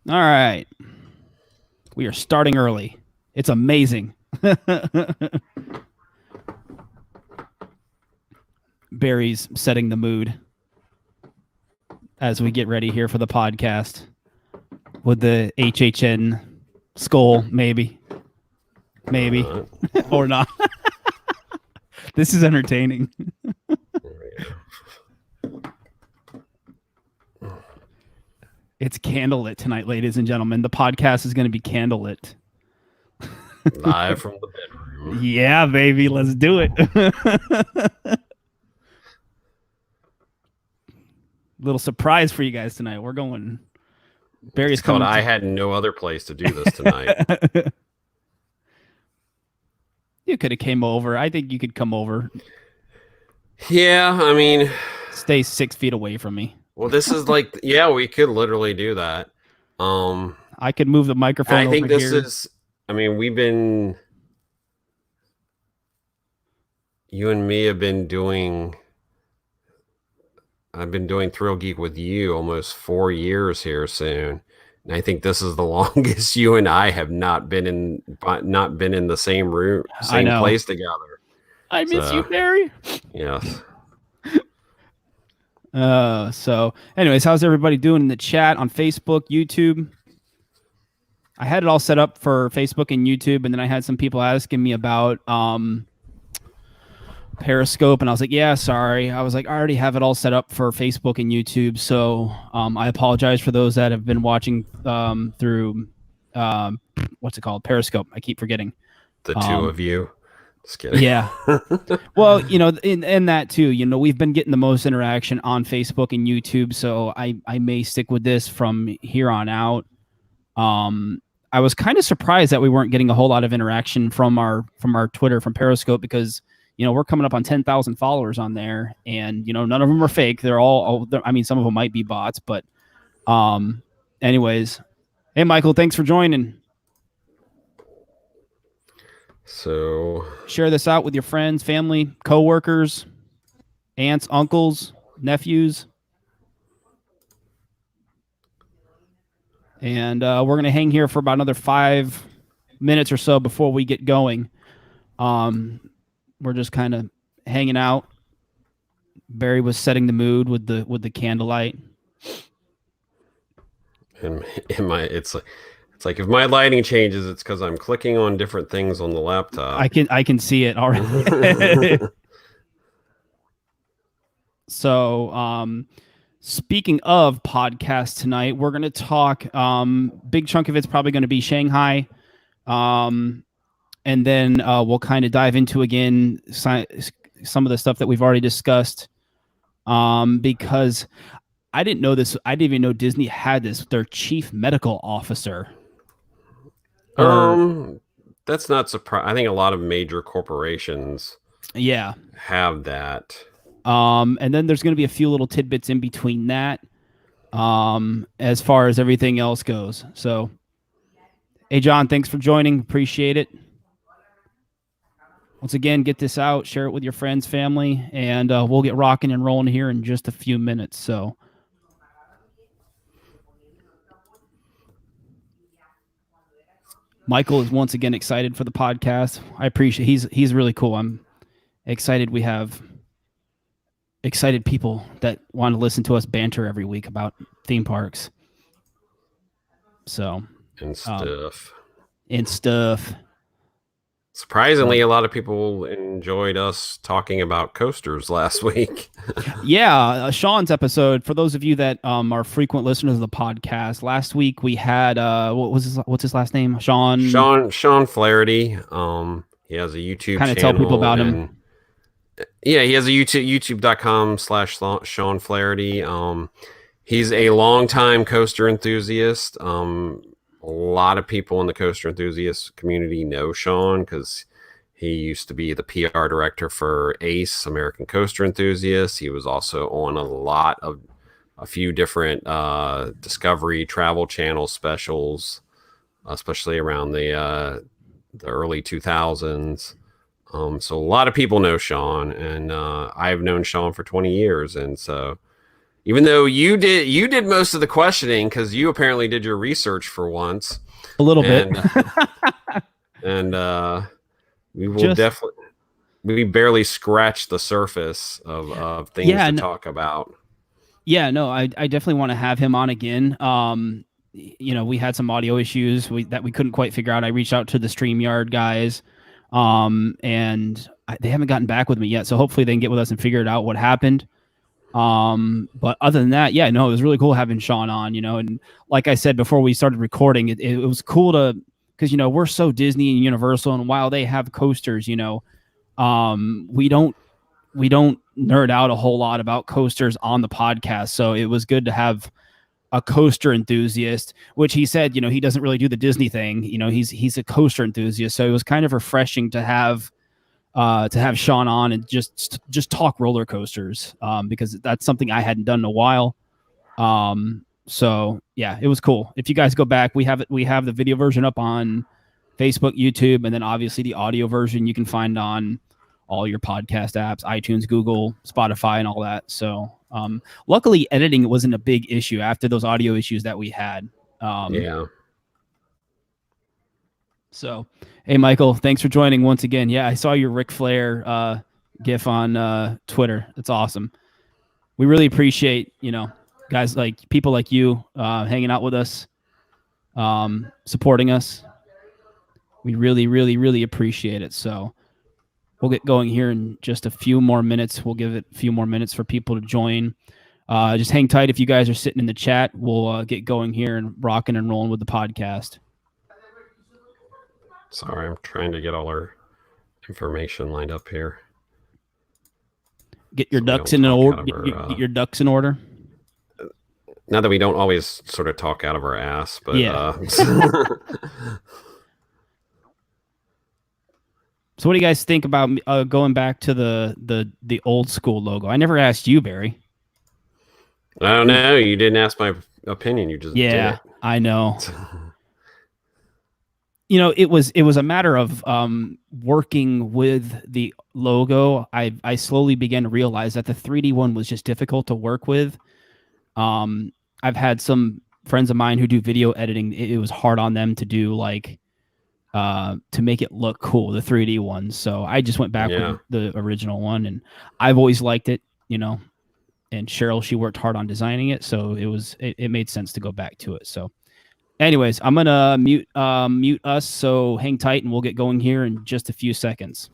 All right. We are starting early. It's amazing. Barry's setting the mood as we get ready here for the podcast with the HHN skull, maybe. Or not. This is entertaining. It's candlelit tonight, ladies and gentlemen. The podcast is going to be candlelit. Live from the bedroom. Yeah, baby. Let's do it. Little surprise for you guys tonight. We're going. Barry's coming. I had no other place to do this tonight. You could have came over. I think you could come over. Yeah, I mean, stay 6 feet away from me. Well, this is like, yeah, we could literally do that. I could move the microphone. I think over this here. is. I mean, you and me have been doing. I've been doing ThrillGeek with you almost 4 years here soon, and I think this is the longest you and I have not been in the same room, same place together. I miss you, Barry. Yes. So anyways, how's everybody doing in the chat on Facebook, YouTube? I had it all set up for Facebook and YouTube, and then I had some people asking me about Periscope, and I was like, yeah, sorry. I was like, I already have it all set up for Facebook and YouTube, so I apologize for those that have been watching through what's it called? Periscope. I keep forgetting. The two of you. Just kidding. Yeah. Well, in that too, we've been getting the most interaction on Facebook and YouTube, so I may stick with this from here on out. I was kind of surprised that we weren't getting a whole lot of interaction from our Twitter, from Periscope, because we're coming up on 10,000 followers on there, and none of them are fake. They're all I mean, some of them might be bots, but anyways, hey Michael, thanks for joining. So share this out with your friends, family, coworkers, aunts, uncles, nephews. And we're going to hang here for about another 5 minutes or so before we get going. We're just kind of hanging out. Barry was setting the mood with the candlelight. And it's like if my lighting changes, it's because I'm clicking on different things on the laptop. I can see it already. So, speaking of podcasts tonight, we're going to talk. Big chunk of it's probably going to be Shanghai, and then we'll kind of dive into again some of the stuff that we've already discussed. Because I didn't know this. I didn't even know Disney had their chief medical officer. That's not surprising. I think a lot of major corporations have that. And then there's going to be a few little tidbits in between that, as far as everything else goes. So, hey John, thanks for joining. Appreciate it. Once again, get this out, share it with your friends, family, and we'll get rocking and rolling here in just a few minutes. So. Michael is once again excited for the podcast. I appreciate he's really cool. I'm excited we have excited people that want to listen to us banter every week about theme parks. So and stuff. Surprisingly, a lot of people enjoyed us talking about coasters last week. Yeah, Sean's episode. For those of you that are frequent listeners of the podcast, last week we had what's his last name? Sean Flaherty. He has a YouTube channel. Tell people about him. Yeah, he has a youtube.com/Sean Flaherty. He's a longtime coaster enthusiast. A lot of people in the coaster enthusiast community know Sean because he used to be the PR director for ACE, American Coaster Enthusiasts. He was also on a few different Discovery Travel Channel specials, especially around the early 2000s. So a lot of people know Sean, and I've known Sean for 20 years, and so Even though you did most of the questioning because you apparently did your research for once. A little bit. And we will definitely. We barely scratched the surface of things to talk about. Yeah, no, I definitely want to have him on again. We had some audio issues that we couldn't quite figure out. I reached out to the StreamYard guys, and they haven't gotten back with me yet. So hopefully they can get with us and figure it out what happened. But other than that, yeah, no, it was really cool having Sean on, and like I said before we started recording, it was cool because, we're so Disney and Universal, and while they have coasters, we don't nerd out a whole lot about coasters on the podcast. So it was good to have a coaster enthusiast, which he said, he doesn't really do the Disney thing. He's a coaster enthusiast. So it was kind of refreshing to have Sean on and just talk roller coasters, because that's something I hadn't done in a while. So yeah, it was cool. If you guys go back, we have the video version up on Facebook, YouTube, and then obviously the audio version you can find on all your podcast apps, iTunes, Google, Spotify, and all that. So luckily editing wasn't a big issue after those audio issues that we had. Yeah. So, hey, Michael, thanks for joining once again. Yeah, I saw your Ric Flair GIF on Twitter. That's awesome. We really appreciate, guys like people like you hanging out with us, supporting us. We really, really, really appreciate it. So we'll get going here in just a few more minutes. We'll give it a few more minutes for people to join. Just hang tight if you guys are sitting in the chat. We'll get going here and rocking and rolling with the podcast. Sorry, I'm trying to get all our information lined up here. Get your ducks in order. Get your ducks in order. Not that we don't always sort of talk out of our ass, but yeah. So what do you guys think about going back to the old school logo? I never asked you, Barry. I don't know. You didn't ask my opinion. You just did it. I know. It was a matter of working with the logo. I slowly began to realize that the 3D one was just difficult to work with. I've had some friends of mine who do video editing. It was hard on them to do to make it look cool, the 3D one. So I just went back with the original one, and I've always liked it, and Cheryl, she worked hard on designing it. So it made sense to go back to it. So anyways, I'm going to mute us. So hang tight and we'll get going here in just a few seconds.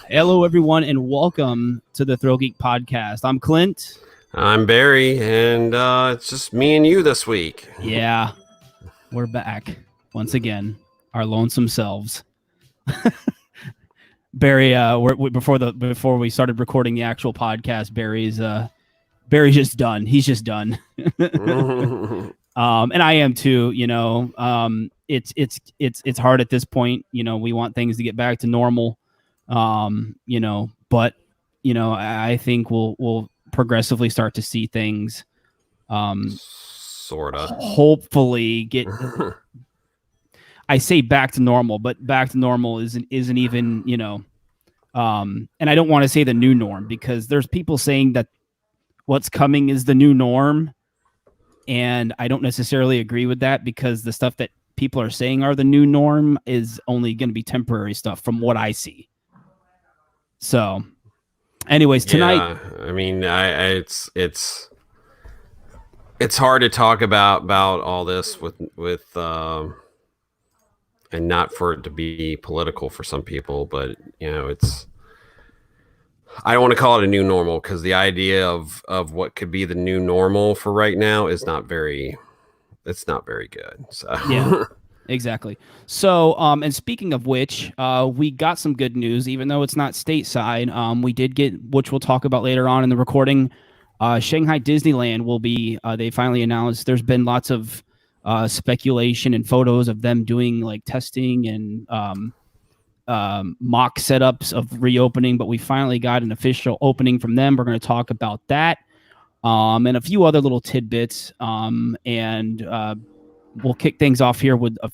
Hello, everyone, and welcome to the ThrillGeek Podcast. I'm Clint. I'm Barry, and it's just me and you this week. Yeah, we're back once again, our lonesome selves. Barry, before we started recording the actual podcast, Barry's just done. He's just done. And I am too. It's hard at this point. We want things to get back to normal. But I think we'll progressively start to see things sorta hopefully get I say back to normal, but back to normal isn't even, and I don't want to say the new norm, because there's people saying that what's coming is the new norm, and I don't necessarily agree with that, because the stuff that people are saying are the new norm is only going to be temporary stuff from what I see. So, anyways, tonight, I mean, it's hard to talk about all this with and not for it to be political for some people, but I don't want to call it a new normal, because the idea of what could be the new normal for right now is not very it's not very good. So Yeah. Exactly. So, and speaking of which, we got some good news, even though it's not stateside. We did get, which we'll talk about later on in the recording. Shanghai Disneyland will be. They finally announced. There's been lots of speculation and photos of them doing like testing and mock setups of reopening, but we finally got an official opening from them. We're going to talk about that, and a few other little tidbits, and we'll kick things off here with a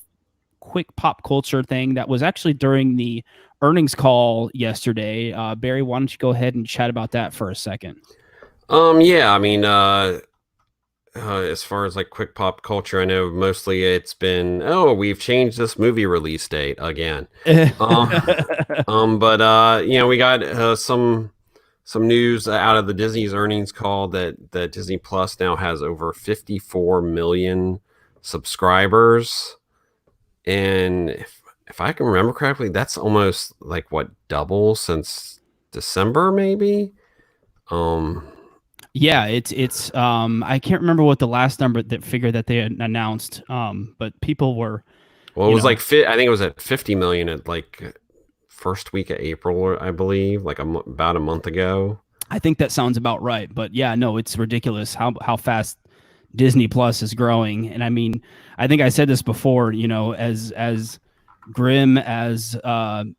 quick pop culture thing that was actually during the earnings call yesterday. Barry, why don't you go ahead and chat about that for a second? Yeah, I mean, as far as like quick pop culture, I know mostly it's been, oh, we've changed this movie release date again. But you know, we got some news out of the Disney's earnings call that Disney Plus now has over 54 million subscribers, and if I can remember correctly, that's almost like what, double since December, maybe. Yeah, it's I can't remember what the last number that figure that they had announced, but people were, well, it was like I think it was at 50 million at like first week of April, I believe, like about a month ago. I think that sounds about right. But yeah, no, it's ridiculous how fast Disney Plus is growing. And I mean, I think I said this before, you know, as grim as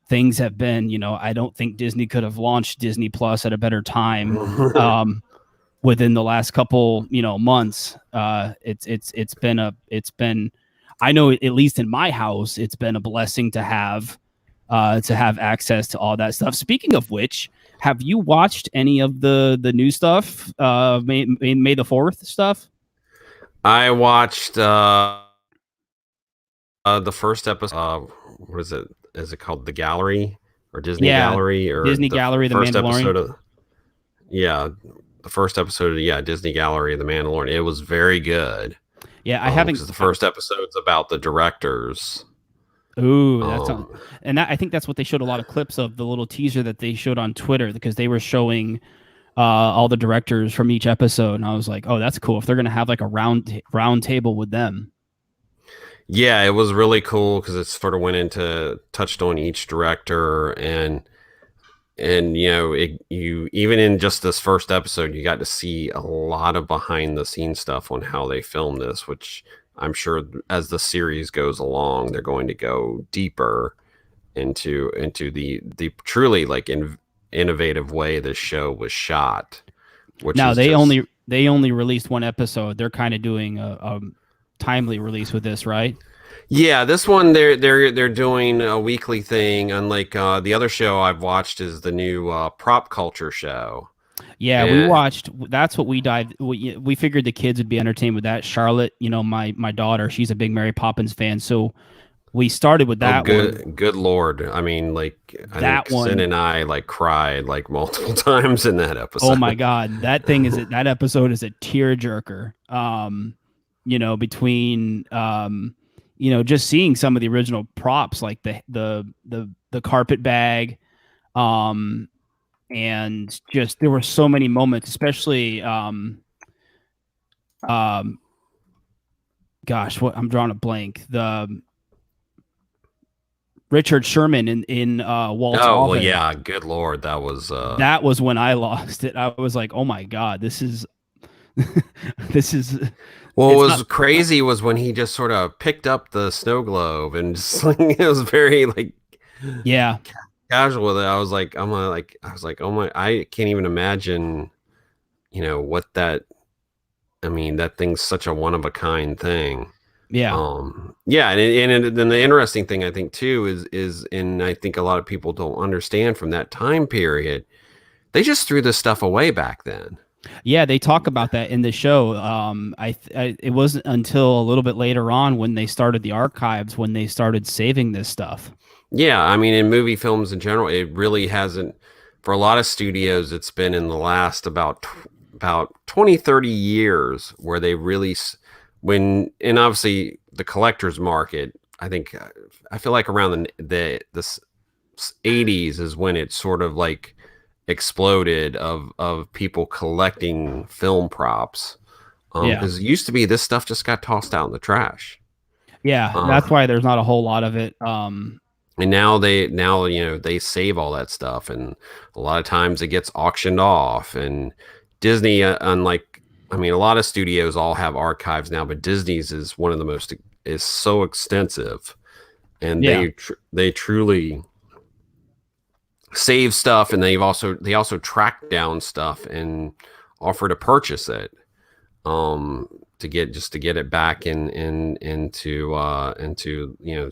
things have been, you know, I don't think Disney could have launched Disney Plus at a better time. Within the last couple, you know, months. It's been, I know at least in my house, it's been a blessing to have access to all that stuff. Speaking of which, have you watched any of the new stuff? May the 4th stuff? I watched the first episode. What is it? Is it called The Gallery or Disney Gallery or Disney Gallery? The first Mandalorian. episode of, the first episode of Disney Gallery, The Mandalorian. It was very good. Yeah, I haven't. Because the first episode's about the directors. Ooh, I think that's what they showed a lot of clips of, the little teaser that they showed on Twitter, because they were showing all the directors from each episode, and I was like, oh, that's cool. If they're gonna have like a round table with them. Yeah, it was really cool because it sort of touched on each director, and you know, you even in just this first episode, you got to see a lot of behind the scenes stuff on how they filmed this, which I'm sure as the series goes along, they're going to go deeper into the truly like innovative way this show was shot. Which now they only released one episode. They're kind of doing a timely release with this, right? Yeah, this one they're doing a weekly thing, unlike the other show I've watched is the new Prop Culture show. Yeah, we watched. That's what we dived. We figured the kids would be entertained with that. Charlotte, you know, my daughter, she's a big Mary Poppins fan, so we started with that one. Good Lord! I mean, like I think Sin and I like cried like multiple times in that episode. Oh my God, that episode is a tearjerker. You know, between you know, just seeing some of the original props, like the carpet bag, and just there were so many moments, especially gosh, what I'm drawing a blank. The Richard Sherman in Walt's office. Well, yeah, good Lord, that was when I lost it. I was like, oh my God, this is this is. Well, what was crazy was when he just sort of picked up the snow globe and just like, it was very like, yeah, casual with it. I was like, oh my, I can't even imagine, you know, what that. I mean, that thing's such a one of a kind thing. Yeah. Yeah, and then the interesting thing I think too is, and I think a lot of people don't understand from that time period, they just threw this stuff away back then. Yeah, they talk about that in the show. It wasn't until a little bit later on when they started the archives, when they started saving this stuff. Yeah, I mean, in movie films in general, it really hasn't, for a lot of studios, it's been in the last about 20, 30 years where they really, and obviously the collector's market, I think, I feel like around the 80s is when it sort of like exploded of people collecting film props. Yeah. Because it used to be this stuff just got tossed out in the trash. Yeah. That's why there's not a whole lot of it. And now they save all that stuff, and a lot of times it gets auctioned off. And Disney, unlike, I mean, a lot of studios all have archives now, but Disney's is one of the most, is so extensive, and Yeah. they truly save stuff, and they also track down stuff and offer to purchase it, to get it back into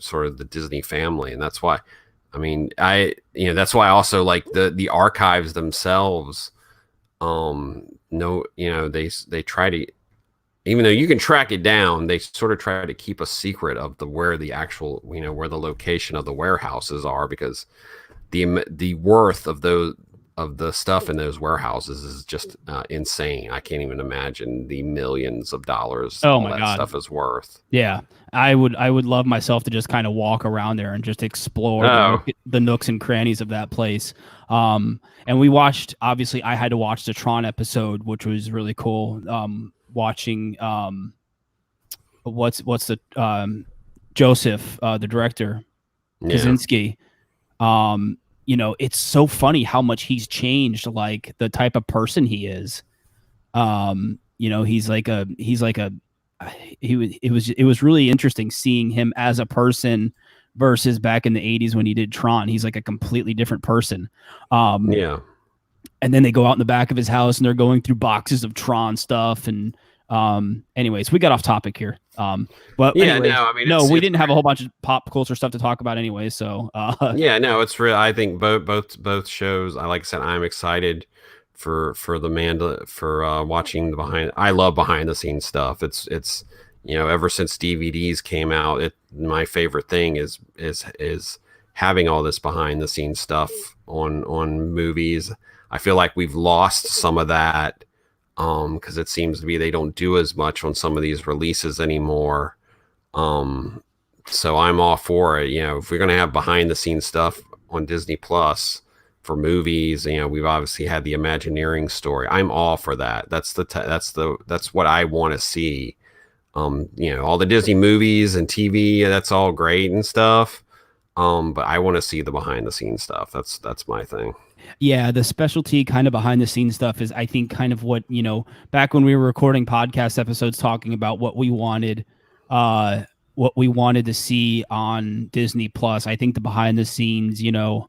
sort of the Disney family. And that's why, I mean, that's why I also like the archives themselves. They try to, even though you can track it down, they sort of try to keep a secret of where the actual, where the location of the warehouses are, because the worth of the stuff in those warehouses is just insane. I can't even imagine the millions of dollars Oh all my that God. stuff is worth. Yeah. I would love myself to just kind of walk around there and just explore the nooks and crannies of that place. And we watched, obviously I had to watch the Tron episode, which was really cool. Watching what's the Joseph, the director, Kaczynski. It's so funny how much he's changed, like the type of person he is. It was really interesting seeing him as a person versus back in the 80s when he did Tron. He's like a completely different person. And then they go out in the back of his house and they're going through boxes of Tron stuff. And anyways, we got off topic here. But yeah, anyways, we didn't have a whole bunch of pop culture stuff to talk about anyway. So it's real. I think both shows. Like I said, I'm excited for watching the behind. I love behind the scenes stuff. It's ever since DVDs came out, my favorite thing is having all this behind the scenes stuff on movies. I feel like we've lost some of that, because it seems to be they don't do as much on some of these releases anymore. So I'm all for it. If we're going to have behind the scenes stuff on Disney Plus for movies, we've obviously had the Imagineering story. I'm all for that. That's what I want to see. All the Disney movies and TV, that's all great and stuff. But I want to see the behind the scenes stuff. That's my thing. Yeah, the specialty kind of behind the scenes stuff is, I think, kind of what, back when we were recording podcast episodes talking about what we wanted to see on Disney Plus. I think the behind the scenes, the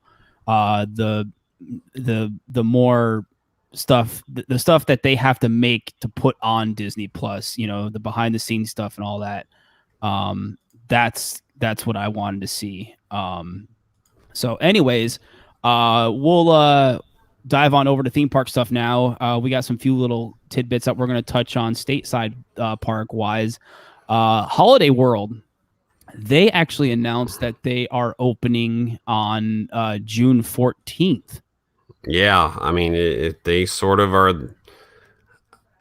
more stuff, the stuff that they have to make to put on Disney Plus, the behind the scenes stuff and all that. That's what I wanted to see. So anyways, we'll dive on over to theme park stuff now. We got some few little tidbits that we're going to touch on stateside park wise. Holiday World, they actually announced that they are opening on June 14th. Yeah, I mean, they sort of are.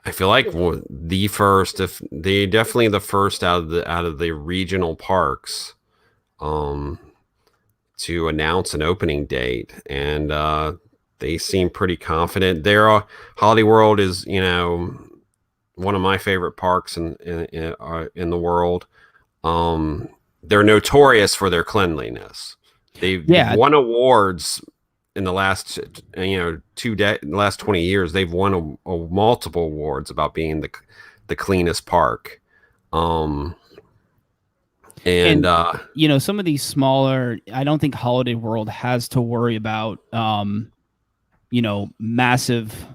I feel like the first, if they definitely the first out of the regional parks, to announce an opening date, and they seem pretty confident. Holiday World is, one of my favorite parks in the world. They're notorious for their cleanliness. They've won awards in the last, last 20 years. They've won multiple awards about being the cleanest park. And some of these smaller, I don't think Holiday World has to worry about, massive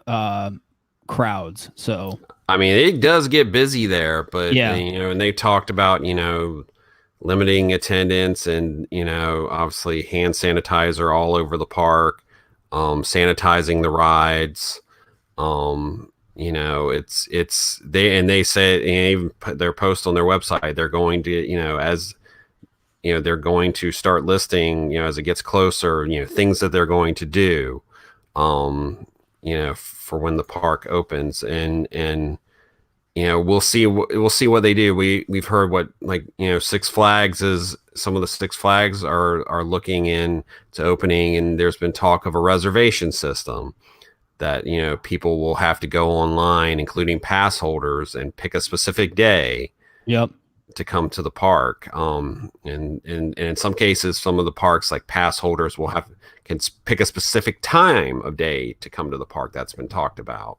crowds. So, I mean, it does get busy there, but and they talked about, limiting attendance and, obviously hand sanitizer all over the park, sanitizing the rides. They said, and even put their post on their website, they're going to, they're going to start listing, as it gets closer, things that they're going to do, for when the park opens, and we'll see what they do. We've heard what, Six Flags some of the Six Flags are looking into opening, and there's been talk of a reservation system that, people will have to go online, including pass holders, and pick a specific day. Yep. To come to the park. And in some cases, some of the parks, like pass holders, can pick a specific time of day to come to the park. That's been talked about.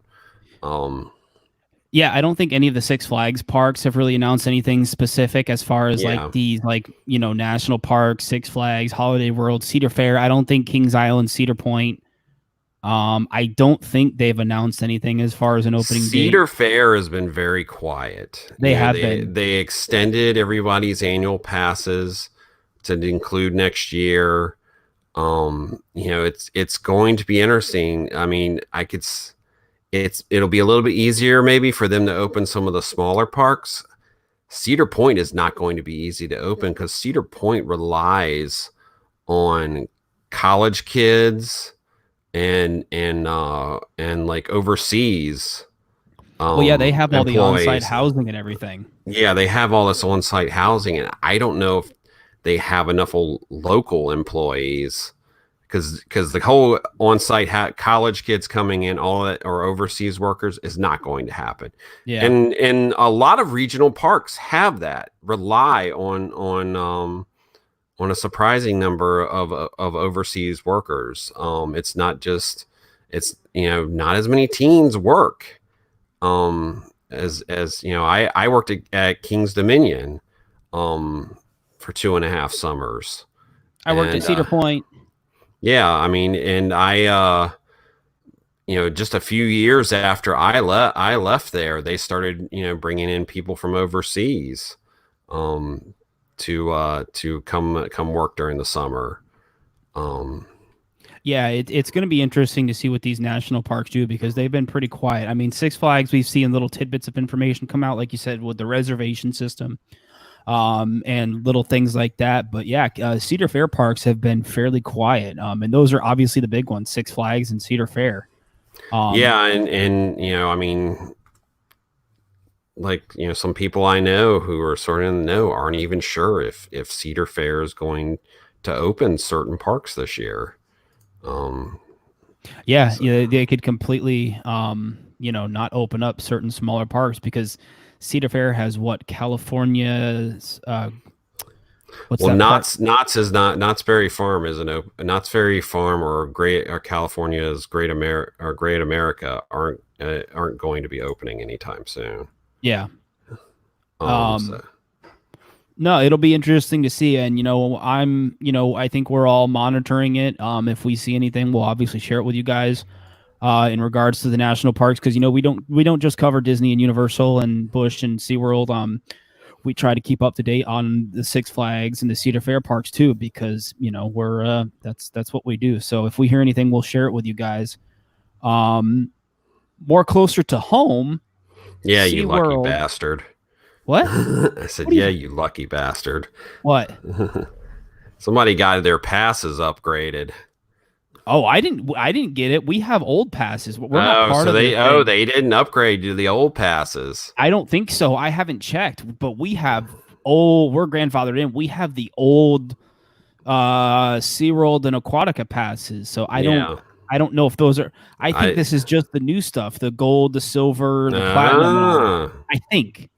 Yeah, I don't think any of the Six Flags parks have really announced anything specific as far as like these, national parks, Six Flags, Holiday World, Cedar Fair. I don't think Kings Island, Cedar Point. I don't think they've announced anything as far as an opening date. Cedar Fair has been very quiet. They extended everybody's annual passes to include next year. It's going to be interesting. I mean, it'll be a little bit easier maybe for them to open some of the smaller parks. Cedar Point is not going to be easy to open because Cedar Point relies on college kids and like overseas. They have all the on-site housing and everything. Yeah, they have all this on-site housing, and I don't know if they have enough local employees because the whole on-site college kids coming in, all that, or overseas workers, is not going to happen. Yeah, and a lot of regional parks rely on a surprising number of overseas workers. It's not just, not as many teens work. As I worked at King's Dominion, for 2.5 summers. I worked at Cedar Point. Yeah. I mean, and I, just a few years after I left there, they started, bringing in people from overseas, to come work during the summer. Yeah, it's going to be interesting to see what these national parks do because they've been pretty quiet. I mean, Six Flags, we've seen little tidbits of information come out, like you said, with the reservation system, and little things like that. But yeah, Cedar Fair parks have been fairly quiet, and those are obviously the big ones: Six Flags and Cedar Fair. And I mean, some people I know who are sort of in the know aren't even sure if Cedar Fair is going to open certain parks this year. They could completely, not open up certain smaller parks because Cedar Fair has California's, Knott's Berry Farm isn't open. Knott's Berry Farm or California's Great America aren't going to be opening anytime soon. Yeah. No, it'll be interesting to see. And, I think we're all monitoring it. If we see anything, we'll obviously share it with you guys, in regards to the national parks. Cause we don't just cover Disney and Universal and Busch and SeaWorld. We try to keep up to date on the Six Flags and the Cedar Fair parks too, because, we're, that's what we do. So if we hear anything, we'll share it with you guys. More closer to home. Yeah. You lucky bastard. What? I said, you lucky bastard. What? Somebody got their passes upgraded. Oh, I didn't get it. We have old passes. We're not part of it. They didn't upgrade to the old passes. I don't think so. I haven't checked, but we're grandfathered in. We have the old SeaWorld and Aquatica passes. So I don't know if those are. I think this is just the new stuff: the gold, the silver, the platinum. I think.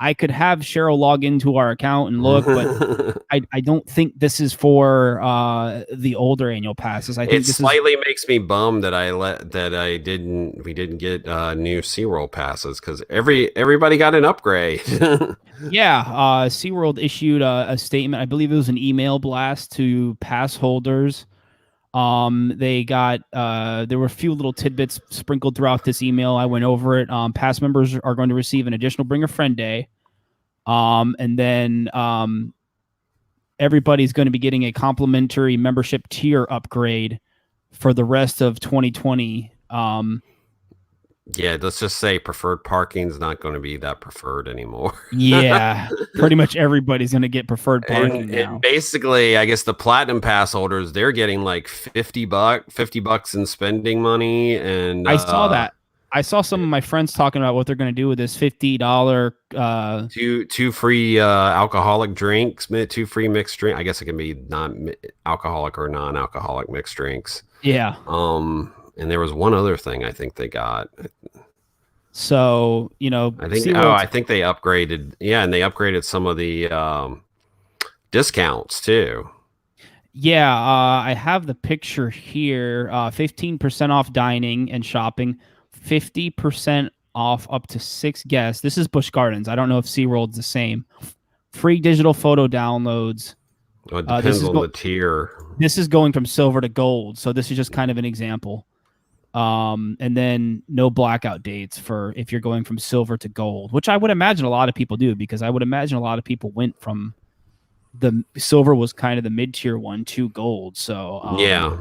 I could have Cheryl log into our account and look, but I don't think this is for the older annual passes. I think it slightly makes me bummed that we didn't get new SeaWorld passes because everybody got an upgrade. Yeah, SeaWorld issued a statement. I believe it was an email blast to pass holders. They got there were a few little tidbits sprinkled throughout this email. I went over it. Pass members are going to receive an additional Bring a Friend Day. And then everybody's going to be getting a complimentary membership tier upgrade for the rest of 2020. Yeah, let's just say preferred parking is not going to be that preferred anymore. Yeah, pretty much everybody's going to get preferred parking now. And basically, I guess the platinum pass holders, they're getting like $50 in spending money. And I saw that. I saw some of my friends talking about what they're going to do with this $50 two free alcoholic drinks, 2 free mixed drink. I guess it can be non-alcoholic or non-alcoholic mixed drinks. Yeah. And there was one other thing I think they got. So, I think SeaWorld's I think they upgraded. Yeah, and they upgraded some of the discounts too. Yeah, I have the picture here. 15% off dining and shopping, 50% off up to 6 guests. This is Busch Gardens. I don't know if SeaWorld's the same. Free digital photo downloads. Well, it This depends is on the tier. this is going from silver to gold. So this is just kind of an example. And then no blackout dates for if you're going from silver to gold, which I would imagine a lot of people do, because I would imagine a lot of people went from the silver was kind of the mid-tier one to gold. So Yeah.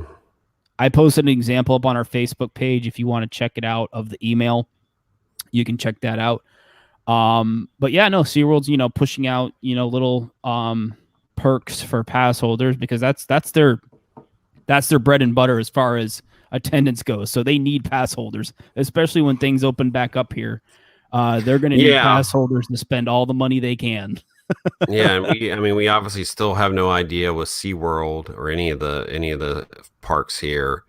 I posted an example up on our Facebook page. If you want to check it out of the email, you can check that out. But yeah, no, SeaWorld's, pushing out, little perks for pass holders, because that's their bread and butter as far as attendance goes. So they need pass holders, especially when things open back up here. They're going to need pass holders to spend all the money they can. Yeah, and we obviously still have no idea with SeaWorld or any of the parks here.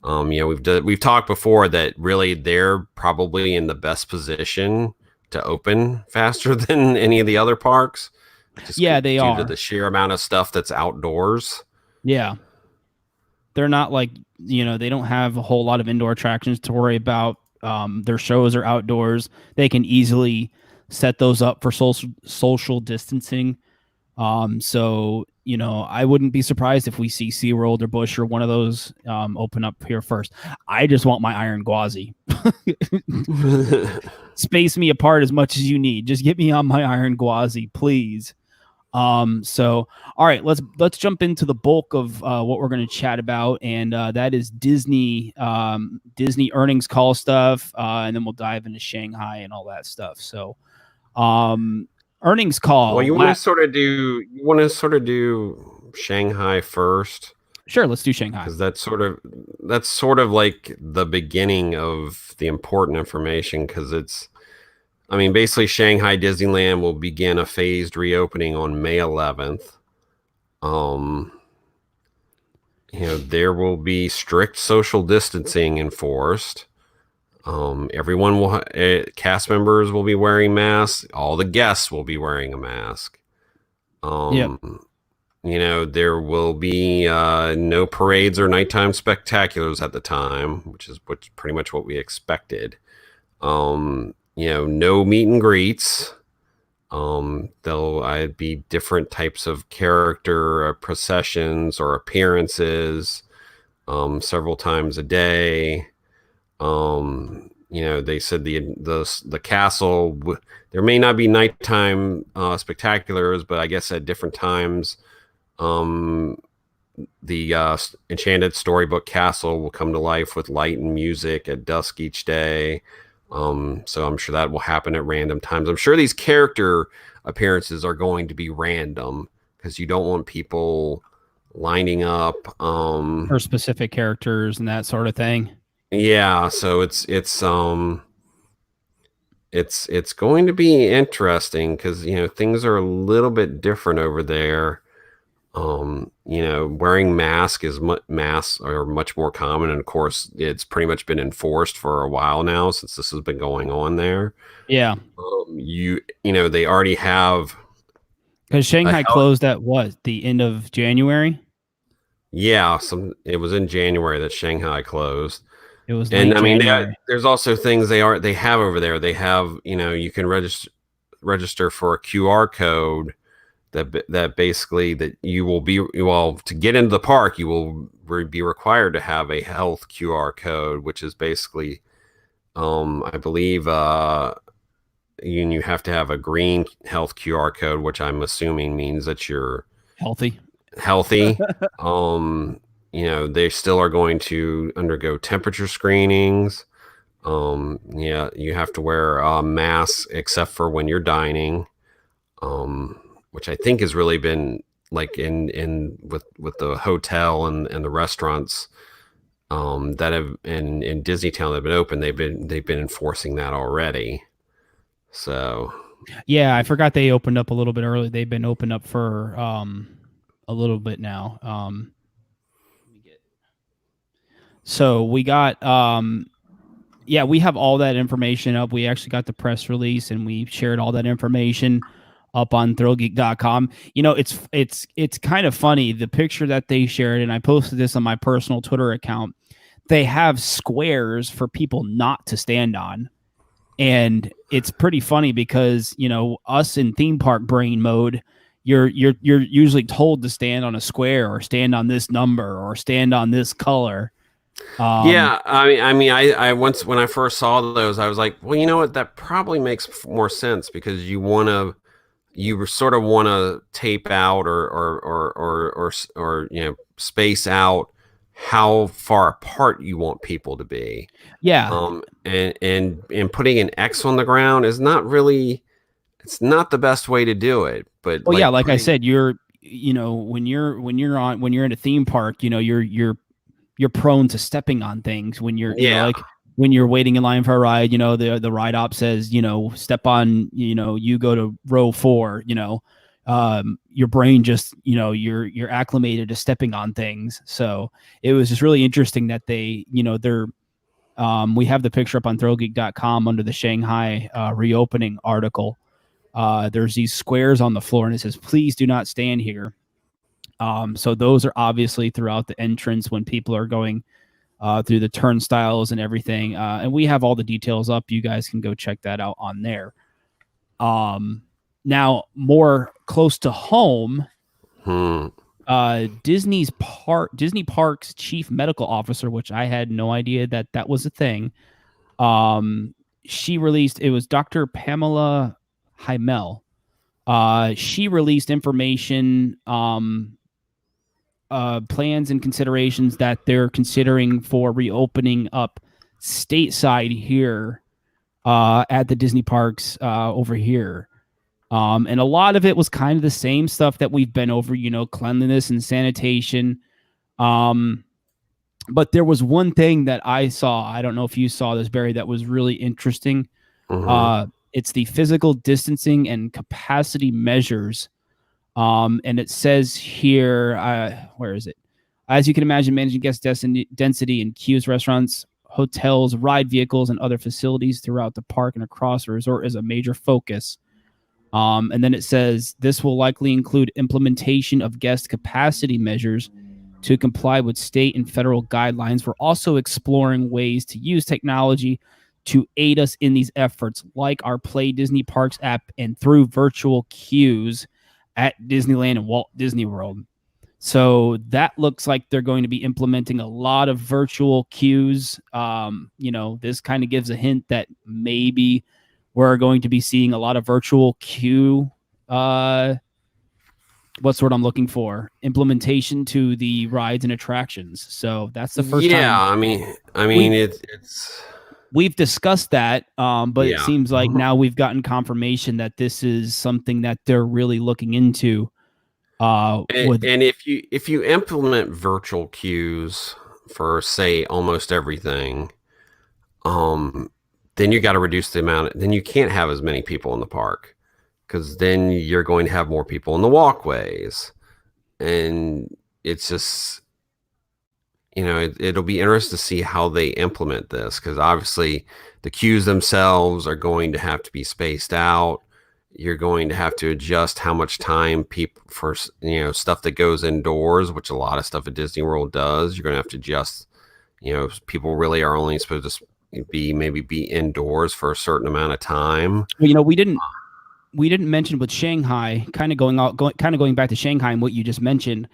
We've talked before that really they're probably in the best position to open faster than any of the other parks. They are. Due to the sheer amount of stuff that's outdoors. Yeah. They're not like, they don't have a whole lot of indoor attractions to worry about. Their shows are outdoors. They can easily set those up for social distancing. So, I wouldn't be surprised if we see SeaWorld or Busch or one of those open up here first. I just want my Iron Gwazi. Space me apart as much as you need. Just get me on my Iron Gwazi, please. So, all right, let's jump into the bulk of what we're going to chat about, and that is Disney earnings call stuff, and then we'll dive into Shanghai and all that stuff. So, earnings call. Well, you want to sort of do Shanghai first? Sure, let's do Shanghai, because that's sort of like the beginning of the important information, because basically Shanghai Disneyland will begin a phased reopening on May 11th. There will be strict social distancing enforced. Everyone cast members will be wearing masks. All the guests will be wearing a mask. There will be no parades or nighttime spectaculars at the time, which is pretty much what we expected. No meet and greets. There'll be different types of character processions or appearances several times a day. They said the castle, there may not be nighttime spectaculars, but I guess at different times, the Enchanted Storybook castle will come to life with light and music at dusk each day. So I'm sure that will happen at random times. I'm sure these character appearances are going to be random, because you don't want people lining up for specific characters and that sort of thing. Yeah, so it's going to be interesting, because things are a little bit different over there. Wearing masks are much more common, and of course it's pretty much been enforced for a while now since this has been going on there. Yeah. They already have, because Shanghai closed at the end of January. Yeah, it was in January that Shanghai closed. It was, and there's also things they have over there. They have, you can register for a QR code that basically that you will be, to get into the park, you will be required to have a health QR code, which is basically, I believe, you have to have a green health QR code, which I'm assuming means that you're healthy. They still are going to undergo temperature screenings. You have to wear a mask except for when you're dining, which I think has really been like with the hotel and the restaurants that have in Disneytown that have been open. They've been enforcing that already. So yeah, I forgot they opened up a little bit early. They've been open up for a little bit now. So we got yeah, we have all that information up. We actually got the press release and we shared all that information up on ThrillGeek.com. You know, it's kind of funny, the picture that they shared, and I posted this on my personal Twitter account. They have squares for people not to stand on. And it's pretty funny because, you know, us in theme park brain mode, you're usually told to stand on a square or stand on this number or stand on this color. Yeah, I once when I first saw those, I was like, well, you know what? That probably makes more sense because you sort of want to tape out or you know, space out how far apart you want people to be. Yeah. And putting an X on the ground is not really, it's not the best way to do it. But Well, yeah, like like I putting, said, you know, when you're in a theme park, you know, you're prone to stepping on things when you're, you know, yeah, like when you're waiting in line for a ride, you know, the ride op says, you know, step on, you know, you go to row 4, you know, your brain just, you know, you're acclimated to stepping on things. So it was just really interesting that they, you know, we have the picture up on thrillgeek.com under the Shanghai reopening article. There's these squares on the floor and it says, please do not stand here. So those are obviously throughout the entrance when people are going through the turnstiles and everything. And we have all the details up. You guys can go check that out on there. Now, more close to home, Disney Parks chief medical officer, which I had no idea that was a thing. She released, it was Dr. Pamela Heimel. She released information, plans and considerations that they're considering for reopening up stateside here at the Disney parks over here. And a lot of it was kind of the same stuff that we've been over, you know, cleanliness and sanitation. But there was one thing that I saw, I don't know if you saw this, Barry, that was really interesting. It's the physical distancing and capacity measures. And it says here, where is it? As you can imagine, managing guest density in queues, restaurants, hotels, ride vehicles, and other facilities throughout the park and across the resort is a major focus. And then it says this will likely include implementation of guest capacity measures to comply with state and federal guidelines. We're also exploring ways to use technology to aid us in these efforts, like our Play Disney Parks app and through virtual queues at Disneyland and Walt Disney World. So that looks like they're going to be implementing a lot of virtual queues. You know, this kind of gives a hint that maybe we're going to be seeing a lot of virtual queue. What's the word I'm looking for? Implementation to the rides and attractions. So that's the first time. Yeah, I mean, it's we've discussed that, but yeah. it seems like now we've gotten confirmation that this is something that they're really looking into. And if you implement virtual queues for, say, almost everything, then you got to reduce the amount. Then you can't have as many people in the park because then you're going to have more people in the walkways, and it's just, you know, it'll be interesting to see how they implement this because obviously the queues themselves are going to have to be spaced out. You're going to have to adjust how much time people for, you know, stuff that goes indoors, which a lot of stuff at Disney World does. You're going to have to adjust, you know, people really are only supposed to be indoors for a certain amount of time. Well, you know, we didn't mention with Shanghai, kind of going back to Shanghai and what you just mentioned.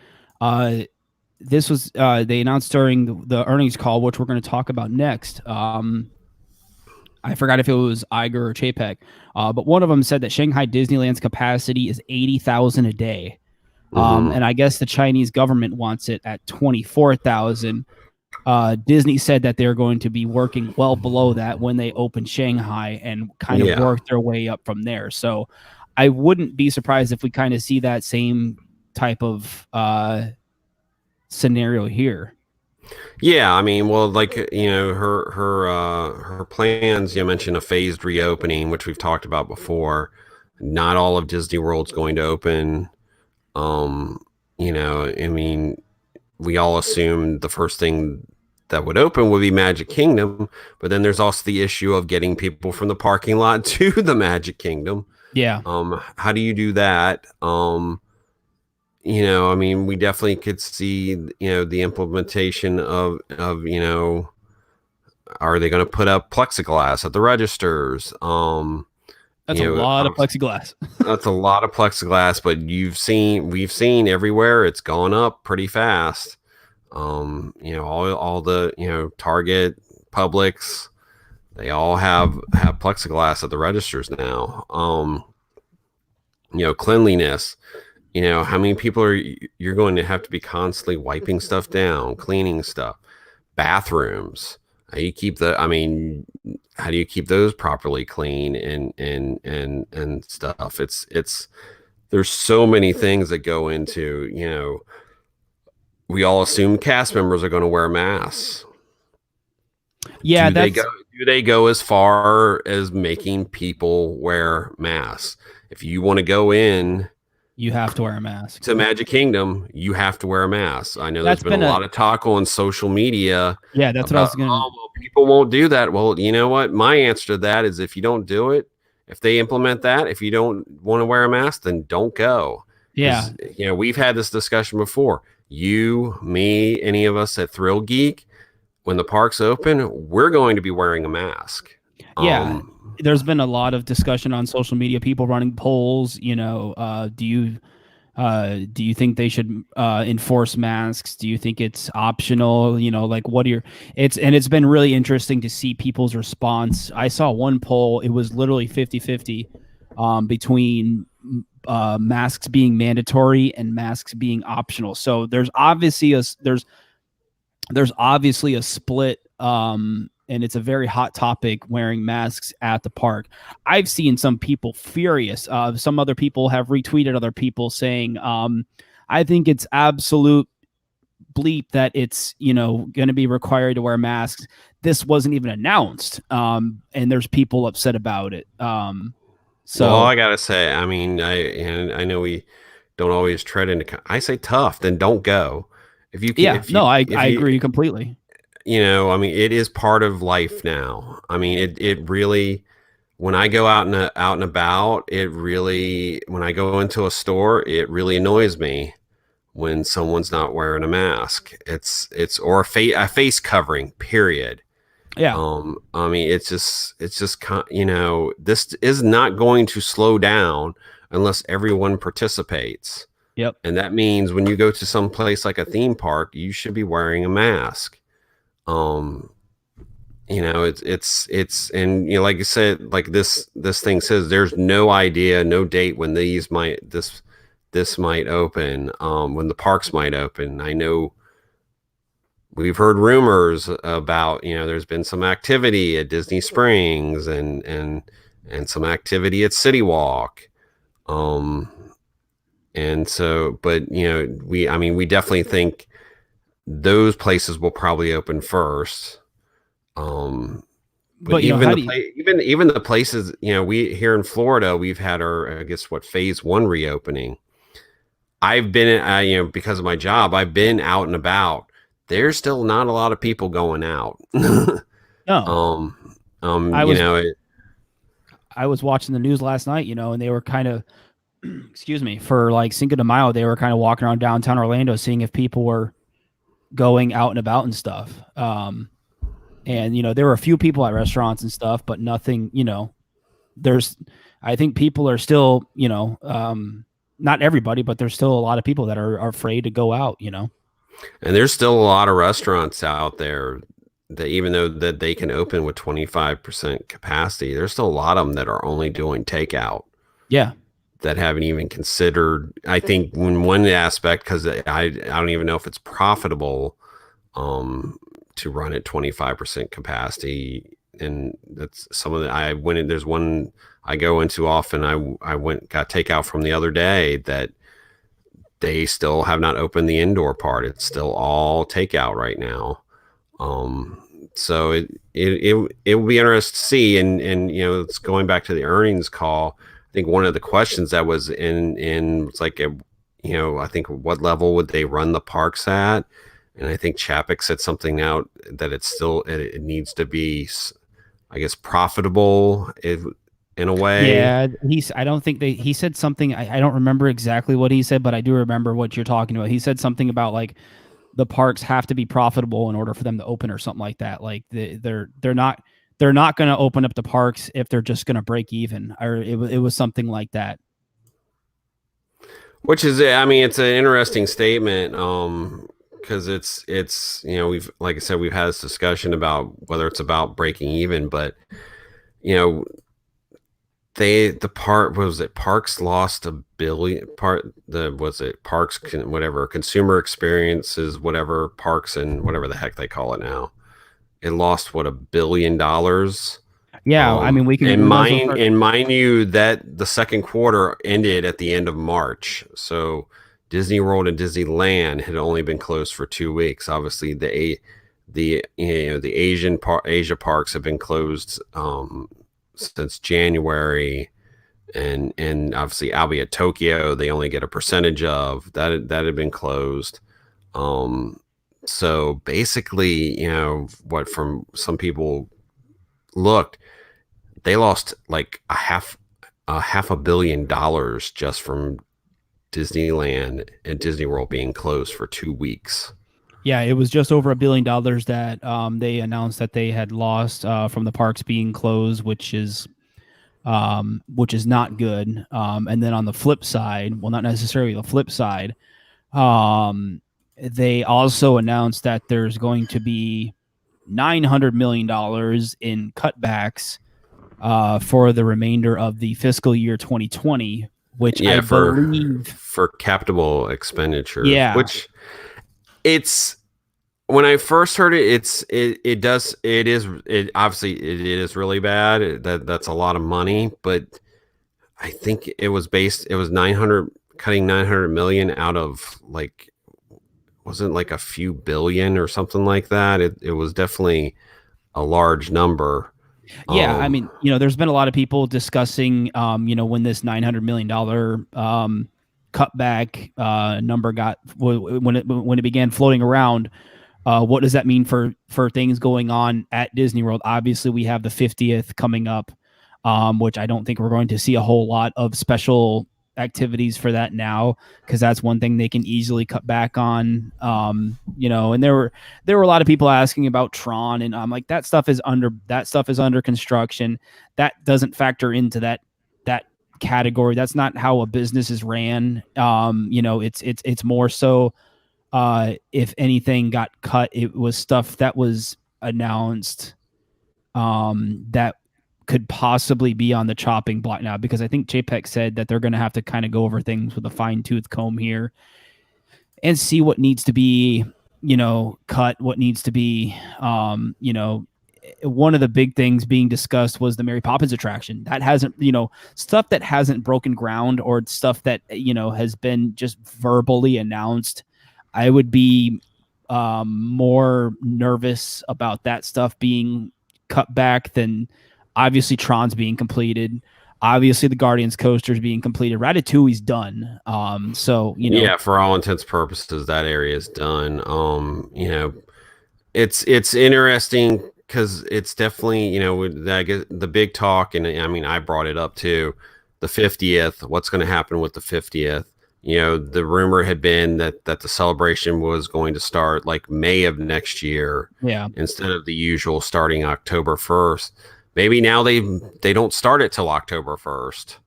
This was they announced during the earnings call, which we're going to talk about next. I forgot if it was Iger or Chapek, but one of them said that Shanghai Disneyland's capacity is 80,000 a day. And I guess the Chinese government wants it at 24,000. Disney said that they're going to be working well below that when they open Shanghai and kind of work their way up from there. So I wouldn't be surprised if we kind of see that same type of scenario here. Yeah, I mean, well, like, you know, her plans. You mentioned a phased reopening, which we've talked about before. Not all of Disney World's going to open. You know, I mean, we all assumed the first thing that would open would be Magic Kingdom, but then there's also the issue of getting people from the parking lot to the Magic Kingdom. Yeah. How do you do that? I mean, we definitely could see, the implementation of, are they going to put up plexiglass at the registers? That's a lot of plexiglass. That's a lot of plexiglass, but we've seen everywhere it's gone up pretty fast. All the, Target, Publix, they all have plexiglass at the registers now. Cleanliness. How many people you're going to have to be constantly wiping stuff down, cleaning stuff, bathrooms. How do you keep those properly clean and stuff? There's so many things that go into, we all assume cast members are going to wear masks. Yeah. Do they go as far as making people wear masks? If you want to go in, you have to wear a mask. To Magic Kingdom, you have to wear a mask. I know there's been a lot of talk on social media. Yeah, that's what I was going to... Oh, well, people won't do that. Well, you know what? My answer to that is if you don't do it, if they implement that, if you don't want to wear a mask, then don't go. Yeah. We've had this discussion before. You, me, any of us at ThrillGeek, when the parks open, we're going to be wearing a mask. Yeah. There's been a lot of discussion on social media, people running polls, do you think they should enforce masks? Do you think it's optional? It's been really interesting to see people's response. I saw one poll, it was literally 50-50 between masks being mandatory and masks being optional. So there's obviously a split, and it's a very hot topic, wearing masks at the park. I've seen some people furious. Some other people have retweeted other people saying, I think it's absolute bleep that it's, going to be required to wear masks. This wasn't even announced. And there's people upset about it. Well, I got to say, I mean, I know we don't always tread into, I say tough, then don't go. If you can, I agree completely. It is part of life now. I mean, it really, when I go out and about, when I go into a store, it really annoys me when someone's not wearing a mask. Or a face covering, period. Yeah. This is not going to slow down unless everyone participates. Yep. And that means when you go to some place like a theme park, you should be wearing a mask. It's like you said, like this thing says, there's no date when this might open, when the parks might open. I know we've heard rumors about, there's been some activity at Disney Springs and some activity at City Walk. And so, but we definitely think those places will probably open first. But even the places, we here in Florida, we've had our, phase 1 reopening. I've been, because of my job, I've been out and about. There's still not a lot of people going out. No. I was watching the news last night, and they were kind of, excuse me, for like Cinco de Mayo, they were kind of walking around downtown Orlando, seeing if people were going out and about and stuff. And, there were a few people at restaurants and stuff, but nothing, I think people are still, not everybody, but there's still a lot of people that are afraid to go out, And there's still a lot of restaurants out there that, even though that they can open with 25% capacity, there's still a lot of them that are only doing takeout. Yeah. That haven't even considered, I think, when one aspect, because I don't even know if it's profitable to run at 25% capacity. And that's some of the, there's one I go into often. I got takeout from the other day that they still have not opened the indoor part. It's still all takeout right now. So it will be interesting to see. And it's going back to the earnings call. I think one of the questions that was in it's like, I think what level would they run the parks at? and I think Chapek said something out that it needs to be, I guess, profitable in a way. Yeah, I don't think he said something. I don't remember exactly what he said, but I do remember what you're talking about. He said something about like the parks have to be profitable in order for them to open or something like that. Like they're not going to open up the parks if they're just going to break even, or it was something like that. Which is, I mean, it's an interesting statement, because we've, like I said, we've had this discussion about whether it's about breaking even, but you know, Parks lost $1 billion. Parks whatever consumer experiences, whatever Parks and whatever the heck they call it now. It lost $1 billion. Yeah, I mean, mind you that the second quarter ended at the end of March. So Disney World and Disneyland had only been closed for 2 weeks. Obviously, the Asia parks have been closed since January, and obviously, albeit Tokyo, they only get a percentage of that had been closed. So basically, what from some people looked, they lost like a half $500 million just from Disneyland and Disney World being closed for 2 weeks. Yeah, it was just over $1 billion that they announced that they had lost from the parks being closed, which is not good. And then on the flip side, well, not necessarily the flip side, they also announced that there's going to be $900 million in cutbacks for the remainder of the fiscal year 2020, which I believe for capital expenditures. Yeah, which it's, when I first heard it, it obviously it is really bad. That's a lot of money, but I think it was 900 million out of like, wasn't like a few billion or something like that. It was definitely a large number. Yeah, I mean, there's been a lot of people discussing, when this $900 million cutback number when it began floating around. What does that mean for things going on at Disney World? Obviously, we have the 50th coming up, which I don't think we're going to see a whole lot of special activities for that now, because that's one thing they can easily cut back on. And there were a lot of people asking about Tron, and I'm like, that stuff is under construction. That doesn't factor into that category. That's not how a business is ran. It's more so, if anything got cut, it was stuff that was announced that could possibly be on the chopping block now, because I think JPEG said that they're going to have to kind of go over things with a fine-tooth comb here and see what needs to be, cut, what needs to be, one of the big things being discussed was the Mary Poppins attraction. That hasn't, stuff that hasn't broken ground, or stuff that, has been just verbally announced. I would be more nervous about that stuff being cut back than obviously Tron's being completed. Obviously, the Guardians coaster's being completed. Ratatouille's done. Yeah, for all intents and purposes, that area is done. It's interesting because it's definitely, I guess the big talk, and I mean, I brought it up too. The 50th. What's going to happen with the 50th? The rumor had been that the celebration was going to start like May of next year, instead of the usual starting October 1st. Maybe now they don't start it till October 1st.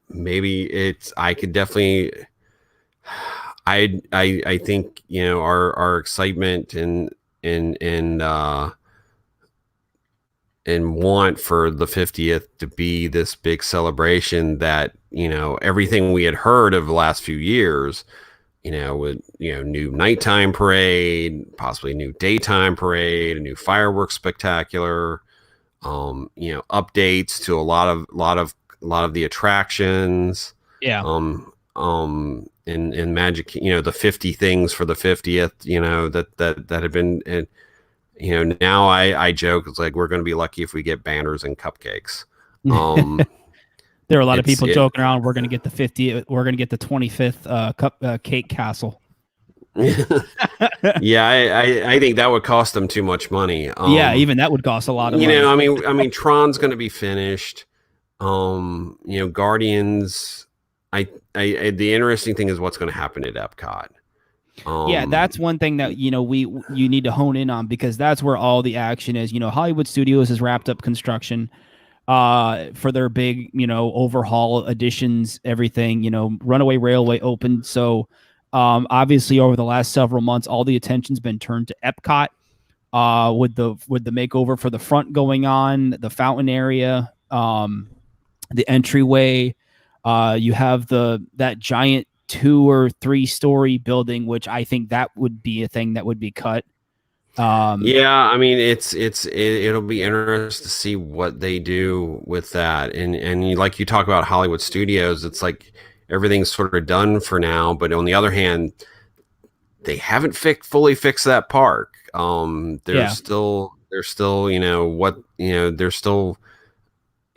Maybe I could definitely, I think, our excitement and want for the 50th to be this big celebration that, everything we had heard of the last few years, with, new nighttime parade, possibly new daytime parade, a new fireworks spectacular, updates to a lot of the attractions. Yeah. And Magic, the 50 things for the 50th, that have been, now I joke, it's like, we're going to be lucky if we get banners and cupcakes. There are a lot of people joking around. We're going to get the 50th. We're going to get the 25th cake castle. Yeah, I think that would cost them too much money. Yeah, even that would cost a lot of money. I mean, Tron's going to be finished. Guardians. The interesting thing is what's going to happen at Epcot. Yeah, that's one thing that you need to hone in on, because that's where all the action is. Hollywood Studios has wrapped up construction for their big overhaul additions, everything. Runaway Railway opened, so obviously over the last several months, all the attention's been turned to Epcot with the makeover for the front going on, the fountain area, the entryway. You have that giant 2 or 3 story building, which I think that would be a thing that would be cut. Yeah, I mean, it'll be interesting to see what they do with that. And like you talk about Hollywood Studios, it's like everything's sort of done for now. But on the other hand, they haven't fully fixed that park. There's still there's still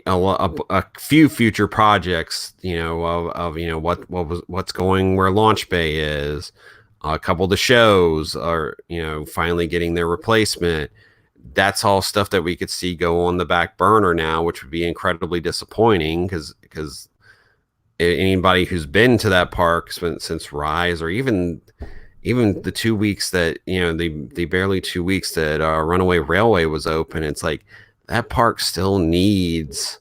a few future projects, what's going where Launch Bay is. A couple of the shows are, finally getting their replacement. That's all stuff that we could see go on the back burner now, which would be incredibly disappointing because anybody who's been to that park since Rise, or even the 2 weeks that, the barely 2 weeks that Runaway Railway was open, it's like that park still needs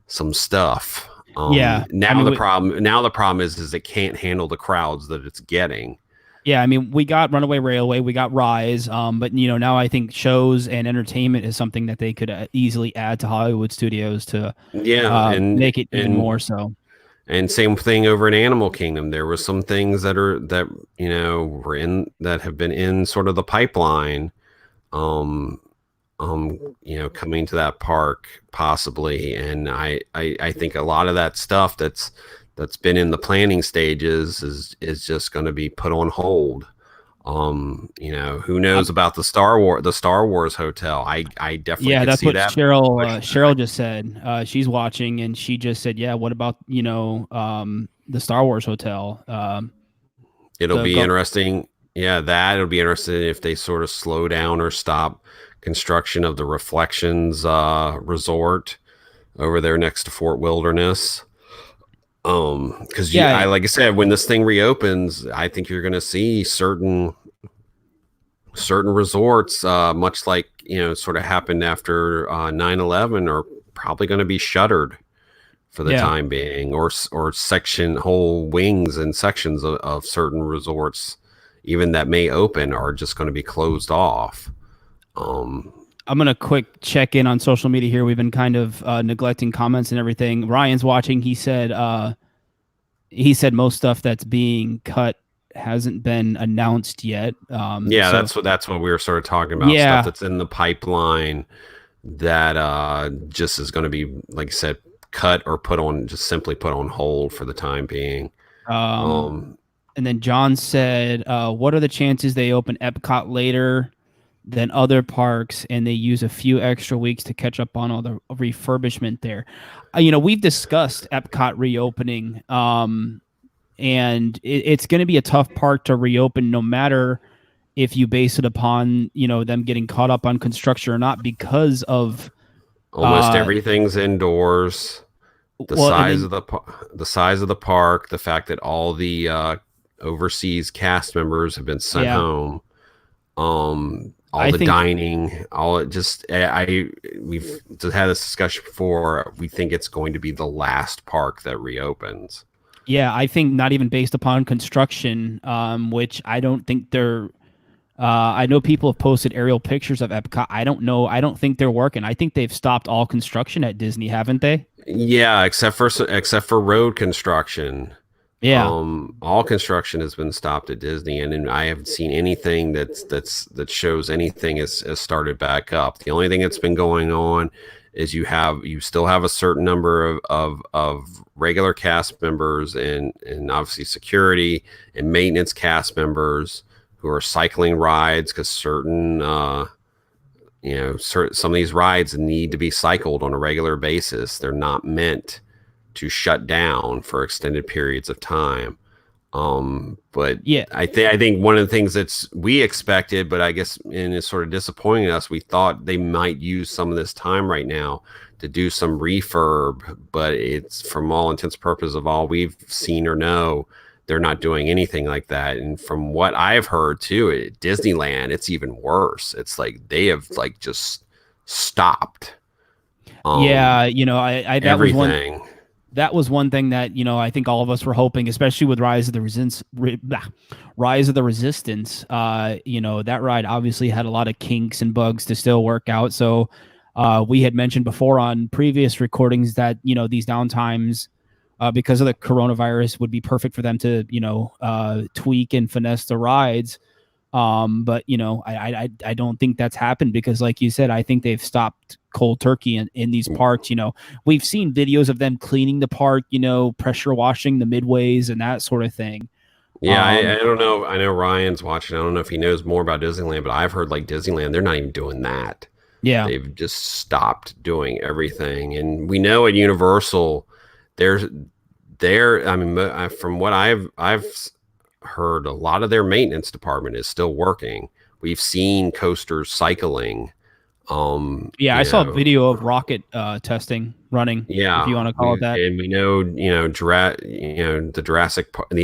some stuff. Now the problem is it can't handle the crowds that it's getting. Yeah, I mean, we got Runaway Railway, we got Rise, but now I think shows and entertainment is something that they could easily add to Hollywood Studios to make it even more so. And same thing over in Animal Kingdom. There were some things that have been in sort of the pipeline, coming to that park possibly. And I think a lot of that stuff that's been in the planning stages is just going to be put on hold. Who knows about the Star Wars hotel? I definitely that's see what that. Cheryl just said. She's watching, and she just said, yeah, what about the Star Wars hotel? It'll be interesting. Yeah, it'll be interesting if they sort of slow down or stop construction of the Reflections resort over there next to Fort Wilderness. Because like I said, when this thing reopens, I think you're going to see certain resorts, much like sort of happened after 9/11, are probably going to be shuttered for the time being, or whole wings and sections of certain resorts, even that may open, are just going to be closed off. I'm going to quick check in on social media here. We've been kind of neglecting comments and everything. Ryan's watching. He said most stuff that's being cut hasn't been announced yet. That's what we were sort of talking about. Stuff that's in the pipeline that just is going to be, like I said, cut or simply put on hold for the time being. And then John said, what are the chances they open Epcot later than other parks, and they use a few extra weeks to catch up on all the refurbishment there? We've discussed Epcot reopening, and it's going to be a tough park to reopen, no matter if you base it upon them getting caught up on construction or not, because of almost everything's indoors. The size of the park, the fact that all the overseas cast members have been sent home. Dining, we've had this discussion before. We think it's going to be the last park that reopens. Yeah, I think not even based upon construction, which I don't think they're. I know people have posted aerial pictures of Epcot. I don't know. I don't think they're working. I think they've stopped all construction at Disney, haven't they? Yeah, except for road construction. Yeah. All construction has been stopped at Disney, and I haven't seen anything that shows anything has started back up. The only thing that's been going on is you still have a certain number of regular cast members and obviously security and maintenance cast members who are cycling rides, because some of these rides need to be cycled on a regular basis. They're not meant to shut down for extended periods of time. But Yeah. I think one of the things we expected, but I guess and it's sort of disappointing us. We thought they might use some of this time right now to do some refurb, but it's from all intents and purposes of all we've seen or know, they're not doing anything like that. And from what I've heard too, at Disneyland, it's even worse. It's like they have like just stopped. Yeah, I Everything. that was one thing that I think all of us were hoping, especially with Rise of the Resistance. That ride obviously had a lot of kinks and bugs to still work out. So we had mentioned before on previous recordings that these downtimes, because of the coronavirus, would be perfect for them to tweak and finesse the rides. But I don't think that's happened because, like you said, I think they've stopped cold turkey in these parks. We've seen videos of them cleaning the park, pressure washing the midways and that sort of thing. Yeah, I don't know. I know Ryan's watching. I don't know if he knows more about Disneyland, but I've heard like Disneyland, they're not even doing that. Yeah. They've just stopped doing everything. And we know at Universal, there's I mean, from what I've heard, a lot of their maintenance department is still working. We've seen coasters cycling. I saw a video of rocket testing running. Yeah, if you want to call it that. And we know, the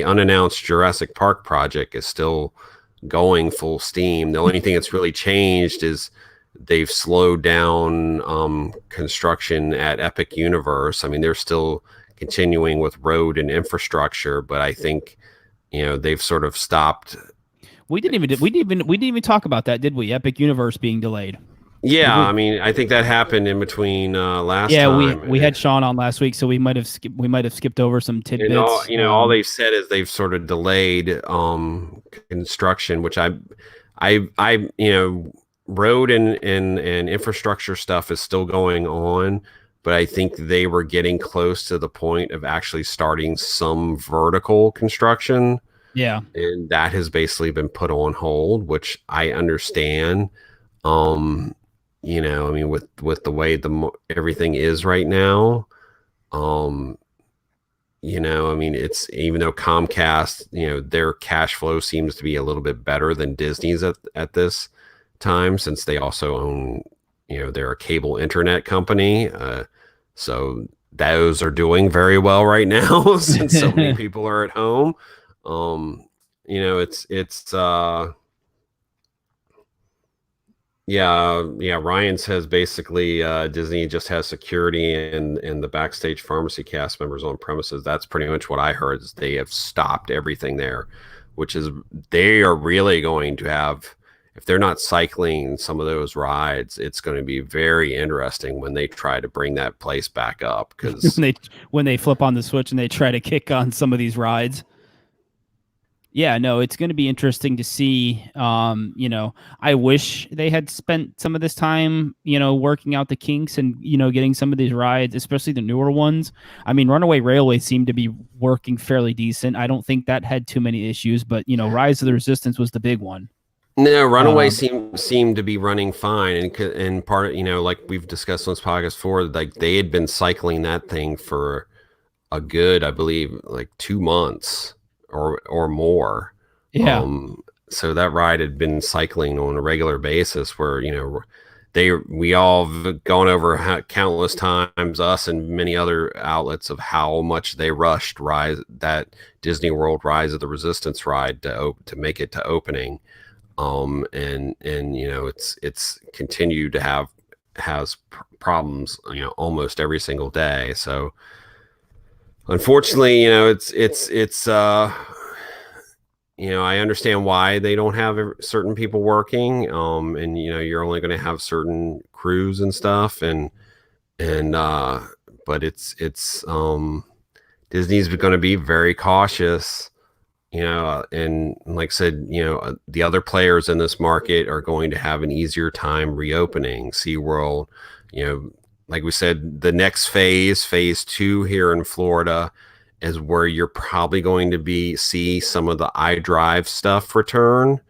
unannounced Jurassic Park project is still going full steam. The only thing that's really changed is they've slowed down construction at Epic Universe. I mean, they're still continuing with road and infrastructure, but I think they've sort of stopped. We didn't even talk about that, did we? Epic Universe being delayed. Yeah, I mean, I think that happened in between last time. Yeah, we had Sean on last week, so we might have skipped over some tidbits. And all they've said is they've sort of delayed construction, which I road and infrastructure stuff is still going on, but I think they were getting close to the point of actually starting some vertical construction. Yeah, and that has basically been put on hold, which I understand. I mean, with the way everything is right now, I mean, it's even though Comcast, their cash flow seems to be a little bit better than Disney's at this time, since they also own, they're a cable internet company. So those are doing very well right now since so many people are at home. Ryan says basically Disney just has security and the backstage pharmacy cast members on premises. That's pretty much what I heard, is they have stopped everything there, which is they are really going to have, if they're not cycling some of those rides, it's going to be very interesting when they try to bring that place back up, because when they flip on the switch and they try to kick on some of these rides. Yeah, no, it's going to be interesting to see. I wish they had spent some of this time, working out the kinks and, getting some of these rides, especially the newer ones. I mean, Runaway Railway seemed to be working fairly decent. I don't think that had too many issues, but, Rise of the Resistance was the big one. No, Runaway seemed to be running fine, and part, like we've discussed on this podcast before, like they had been cycling that thing for a good, I believe, like 2 months. Or more. Yeah. So that ride had been cycling on a regular basis, where we all have gone over countless times, us and many other outlets, of how much they rushed that Disney World Rise of the Resistance ride to make it to opening. It's continued to has problems almost every single day. So unfortunately, it's I understand why they don't have certain people working, you're only going to have certain crews and stuff, but it's Disney's going to be very cautious, and like I said, the other players in this market are going to have an easier time reopening. SeaWorld, like we said, the next phase 2 here in Florida, is where you're probably going to see some of the iDrive stuff return,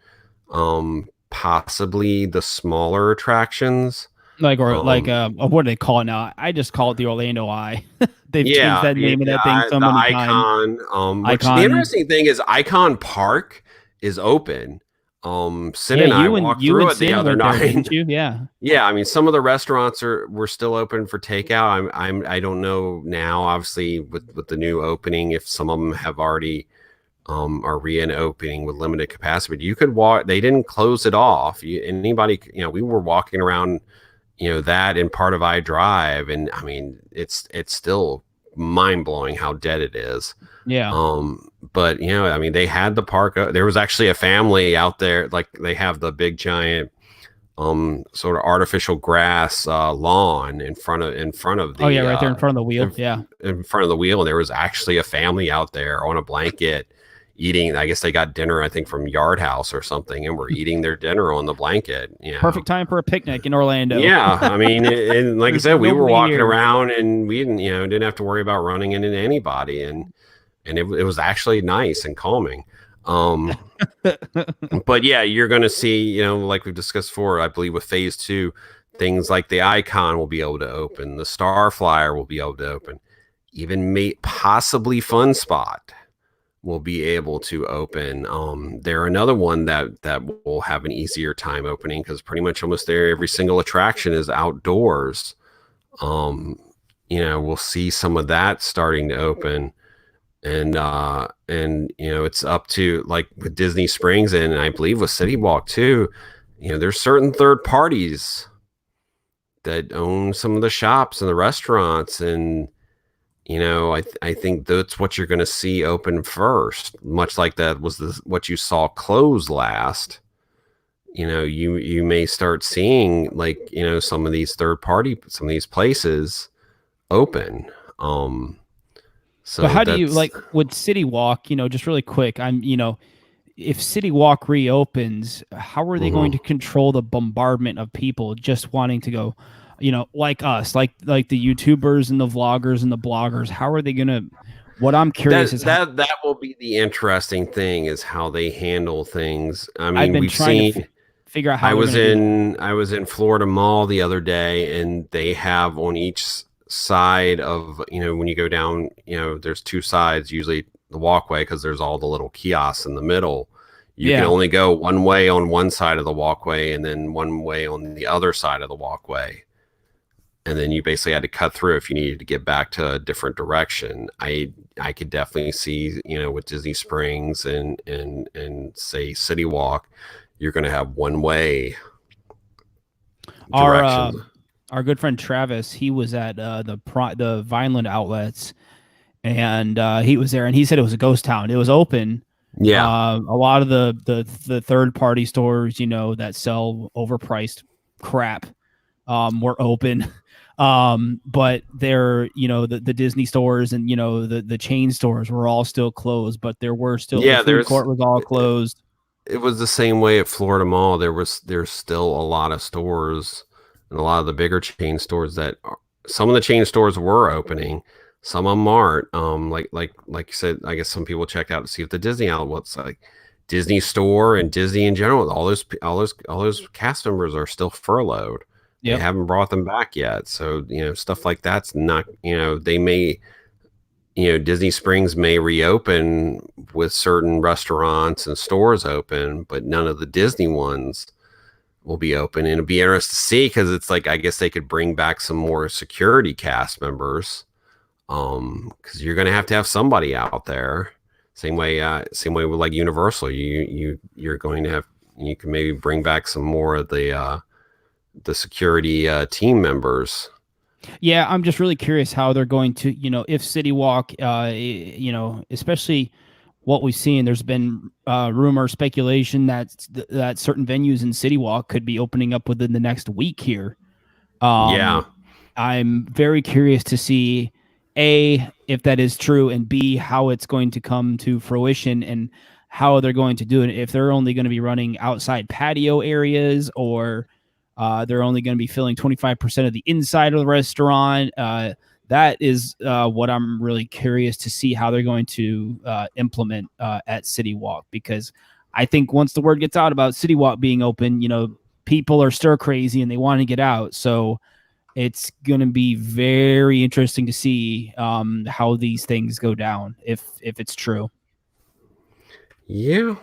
possibly the smaller attractions. What do they call it now? I just call it the Orlando Eye. They've changed Yeah, that name of that thing so the many times. Icon. Which the Icon. interesting thing is, Icon Park is open. Sid Yeah, and I walked through it the Sin other went there, night. didn't you? Yeah. Yeah, I mean, some of the restaurants were still open for takeout. I don't know now, obviously, with the new opening, if some of them have already are reopening with limited capacity. But you could walk. They didn't close it off. Anybody, we were walking around, that in part of iDrive, and I mean, it's still mind blowing how dead it is. Yeah. But I mean, they had the park. There was actually a family out there, like they have the big giant sort of artificial grass lawn in front of the right there in front of the wheel. In front of the wheel, and there was actually a family out there on a blanket eating. I guess they got dinner, I think, from Yard House or something, and were eating their dinner on the blanket. Perfect time for a picnic in Orlando. Yeah, I mean, and like I said, we were walking around, and we didn't have to worry about running into anybody, and it was actually nice and calming. But yeah, you're going to see, like we've discussed before, I believe with phase 2, things like the Icon will be able to open, the Starflyer will be able to open, even possibly Fun Spot will be able to open. They're another one that will have an easier time opening, because pretty much almost every single attraction is outdoors. We'll see some of that starting to open. And it's up to, like with Disney Springs, and I believe with City Walk too, there's certain third parties that own some of the shops and the restaurants, and I think that's what you're going to see open first, much like that was what you saw close last. You may start seeing, like, some of these some of these places open. So but how do you, like with City Walk, just really quick, if City Walk reopens, how are they going to control the bombardment of people just wanting to go, like us, like the YouTubers and the vloggers and the bloggers? How are they going to, what I'm curious is that will be the interesting thing, is how they handle things. I mean, I've been trying to figure out how I was in Florida Mall the other day, and they have on each side of, when you go down, there's 2 sides, usually the walkway, because there's all the little kiosks in the middle. You can only go one way on one side of the walkway, and then one way on the other side of the walkway, and then you basically had to cut through if you needed to get back to a different direction. I could definitely see, with Disney Springs and say City Walk, you're going to have one way directions. Our good friend Travis, he was at the Vineland outlets, and he was there, and he said it was a ghost town. It was open. Yeah. A lot of the third party stores, that sell overpriced crap, were open. But they're, the Disney stores and, the chain stores were all still closed, but there were still, the food court was all closed. It was the same way at Florida Mall. There's still a lot of stores, and a lot of the bigger chain stores some of the chain stores were opening, some of them aren't. Like you said, I guess some people checked out to see if the Disney outlets, like Disney Store and Disney in general, all those cast members are still furloughed. Yep. They haven't brought them back yet. So, stuff like that's not, they may, Disney Springs may reopen with certain restaurants and stores open, but none of the Disney ones will be open. And it'll be interesting to see, because it's like, I guess they could bring back some more security cast members, because you're going to have somebody out there. Same way with like Universal. You're going to have, you can maybe bring back some more of the security team members. Yeah, I'm just really curious how they're going to, if City Walk, especially what we've seen, there's been rumor, speculation that certain venues in City Walk could be opening up within the next week here. I'm very curious to see, A, if that is true, and B, how it's going to come to fruition, and how they're going to do it. If they're only going to be running outside patio areas, or they're only going to be filling 25% of the inside of the restaurant. That is what I'm really curious to see how they're going to implement at City Walk, because I think once the word gets out about City Walk being open, people are stir crazy and they want to get out. So it's going to be very interesting to see how these things go down if it's true. Yeah.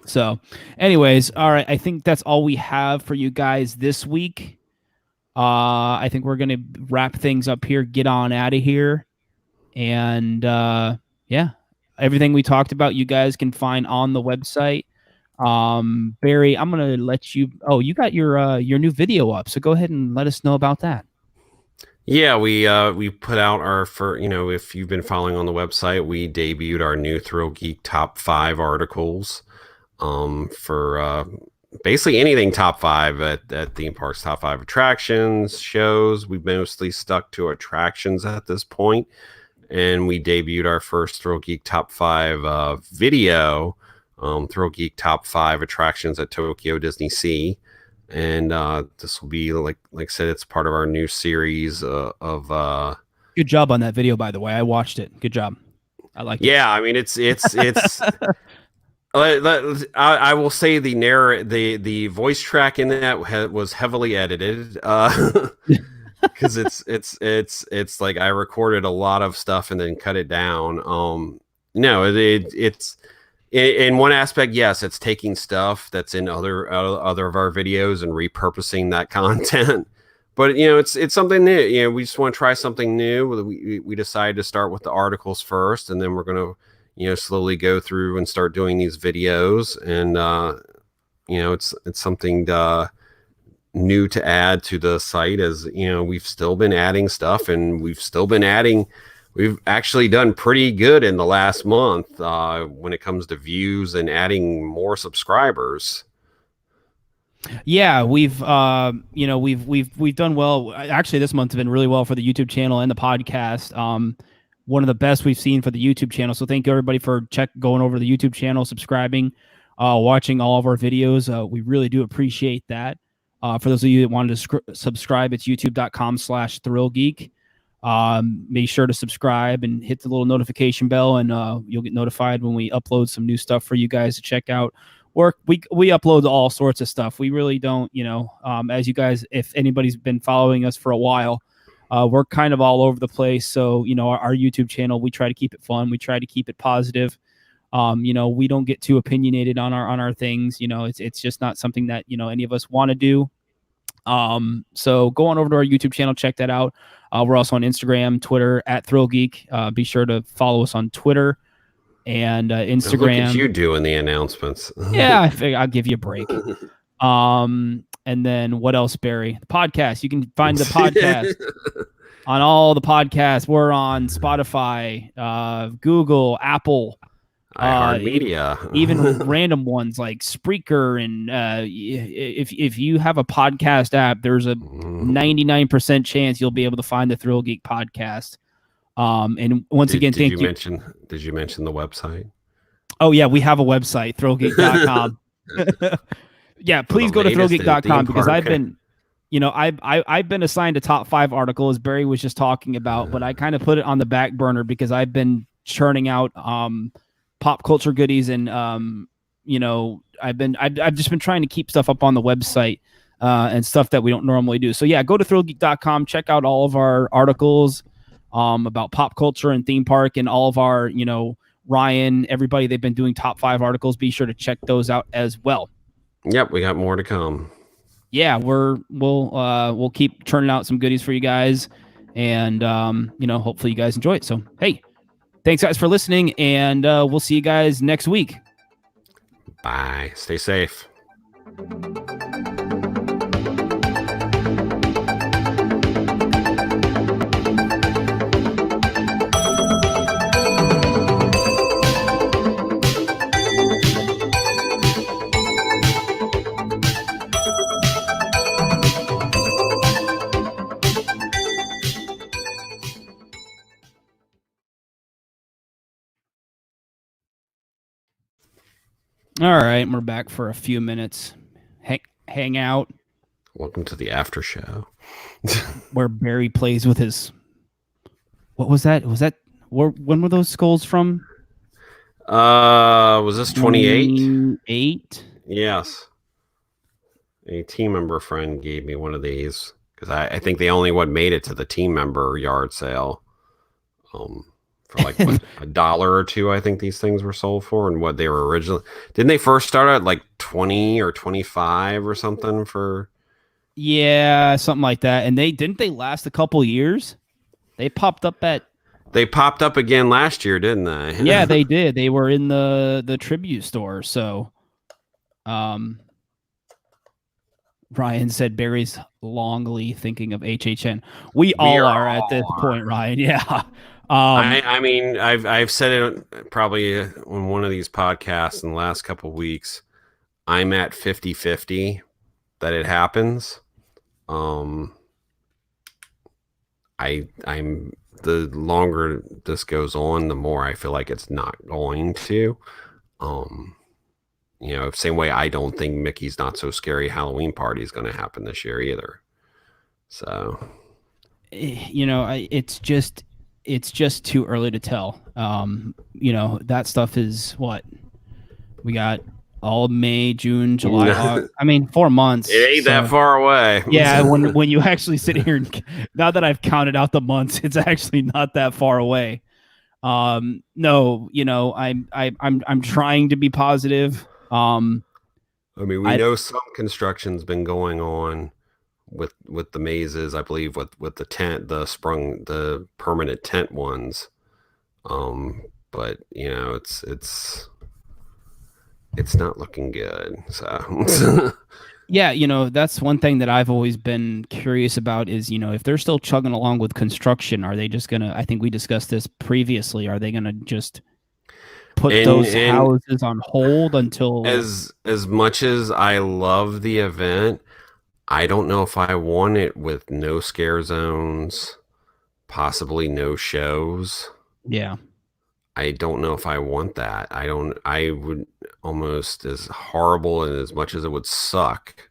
So, anyways, all right. I think that's all we have for you guys this week. I think we're going to wrap things up here, get on out of here. And yeah, everything we talked about, you guys can find on the website. Barry, I'm going to let you, you got your new video up. So go ahead and let us know about that. Yeah, we put out our if you've been following on the website, we debuted our new ThrillGeek top 5 articles for basically anything top 5 at theme parks, top 5 attractions, shows. We've mostly stuck to attractions at this point, and we debuted our first ThrillGeek top 5 video, ThrillGeek top 5 attractions at Tokyo Disneysea. And this will be like I said, it's part of our new series of good job on that video, by the way. I watched it. Good job. I like it. I mean it's I will say the voice track in that was heavily edited because it's like I recorded a lot of stuff and then cut it down. It's in one aspect, yes, it's taking stuff that's in other of our videos and repurposing that content. But it's something new. We just want to try something new. We decided to start with the articles first, and then we're going to slowly go through and start doing these videos. And it's something new to add to the site. As we've still been adding stuff, and we've actually done pretty good in the last month when it comes to views and adding more subscribers. Yeah, we've done well. Actually, this month's been really well for the YouTube channel and the podcast. One of the best we've seen for the YouTube channel. So thank you everybody for going over to the YouTube channel, subscribing, watching all of our videos. We really do appreciate that. For those of you that wanted to subscribe, it's youtube.com/ThrillGeek. Make sure to subscribe and hit the little notification bell, and you'll get notified when we upload some new stuff for you guys to check out. Or we upload all sorts of stuff. We really don't, as you guys, if anybody's been following us for a while, we're kind of all over the place. So, our YouTube channel, we try to keep it fun. We try to keep it positive. We don't get too opinionated on our things. It's just not something that, any of us want to do. So go on over to our YouTube channel, check that out. We're also on Instagram, Twitter @ThrillGeek. Be sure to follow us on Twitter and Instagram. Look at you doing the announcements. Yeah, I figure I'll give you a break. And then what else, Barry? The podcast. You can find the podcast on all the podcasts. We're on Spotify, Google, Apple, Media, even random ones like Spreaker. And if you have a podcast app, there's a 99% chance you'll be able to find the ThrillGeek podcast. And once again, thank you. Did you mention the website? Oh yeah, we have a website, ThrillGeek.com. Yeah, please go to ThrillGeek.com because I've been, I've been assigned a top 5 article, as Barry was just talking about, but I kind of put it on the back burner because I've been churning out pop culture goodies, and I've just been trying to keep stuff up on the website and stuff that we don't normally do. So yeah, go to ThrillGeek.com, check out all of our articles about pop culture and theme park, and all of our, Ryan, everybody, they've been doing top 5 articles. Be sure to check those out as well. Yep, we got more to come. Yeah, we'll keep churning out some goodies for you guys, and hopefully you guys enjoy it. So hey, thanks guys for listening, and we'll see you guys next week. Bye. Stay safe. All right, we're back for a few minutes. Hang out. Welcome to the after show. Where Barry plays with his... What was that? When were those skulls from? Was this 28? 8? Yes. A team member friend gave me one of these because I think they only made it to the team member yard sale. For like what, $1 or $2, I think these things were sold for, and what they were originally. Didn't they first start at like 20 or 25 or something for? Yeah, something like that. And they last a couple years. They popped up again last year, didn't they? Yeah, they did. They were in the tribute store. So, Ryan said Barry's longly thinking of HHN. We all are at this point, Ryan. Yeah. I mean, I've said it probably on one of these podcasts in the last couple of weeks. I'm at 50-50 that it happens. I'm the longer this goes on, the more I feel like it's not going to. Same way I don't think Mickey's Not So Scary Halloween Party is going to happen this year either. So, it's just too early to tell. That stuff is what we got all May, June, July, August. I mean, 4 months. It ain't that far away. Yeah, when you actually sit here and now that I've counted out the months, it's actually not that far away. No, I'm trying to be positive. I mean, we know some construction's been going on with the mazes, I believe, with the tent, the permanent tent ones. But it's not looking good. So yeah, that's one thing that I've always been curious about is, if they're still chugging along with construction, are they just gonna, I think we discussed this previously, are they gonna just put those houses on hold until as much as I love the event, I don't know if I want it with no scare zones, possibly no shows. Yeah. I don't know if I want that. I would almost, as horrible and as much as it would suck,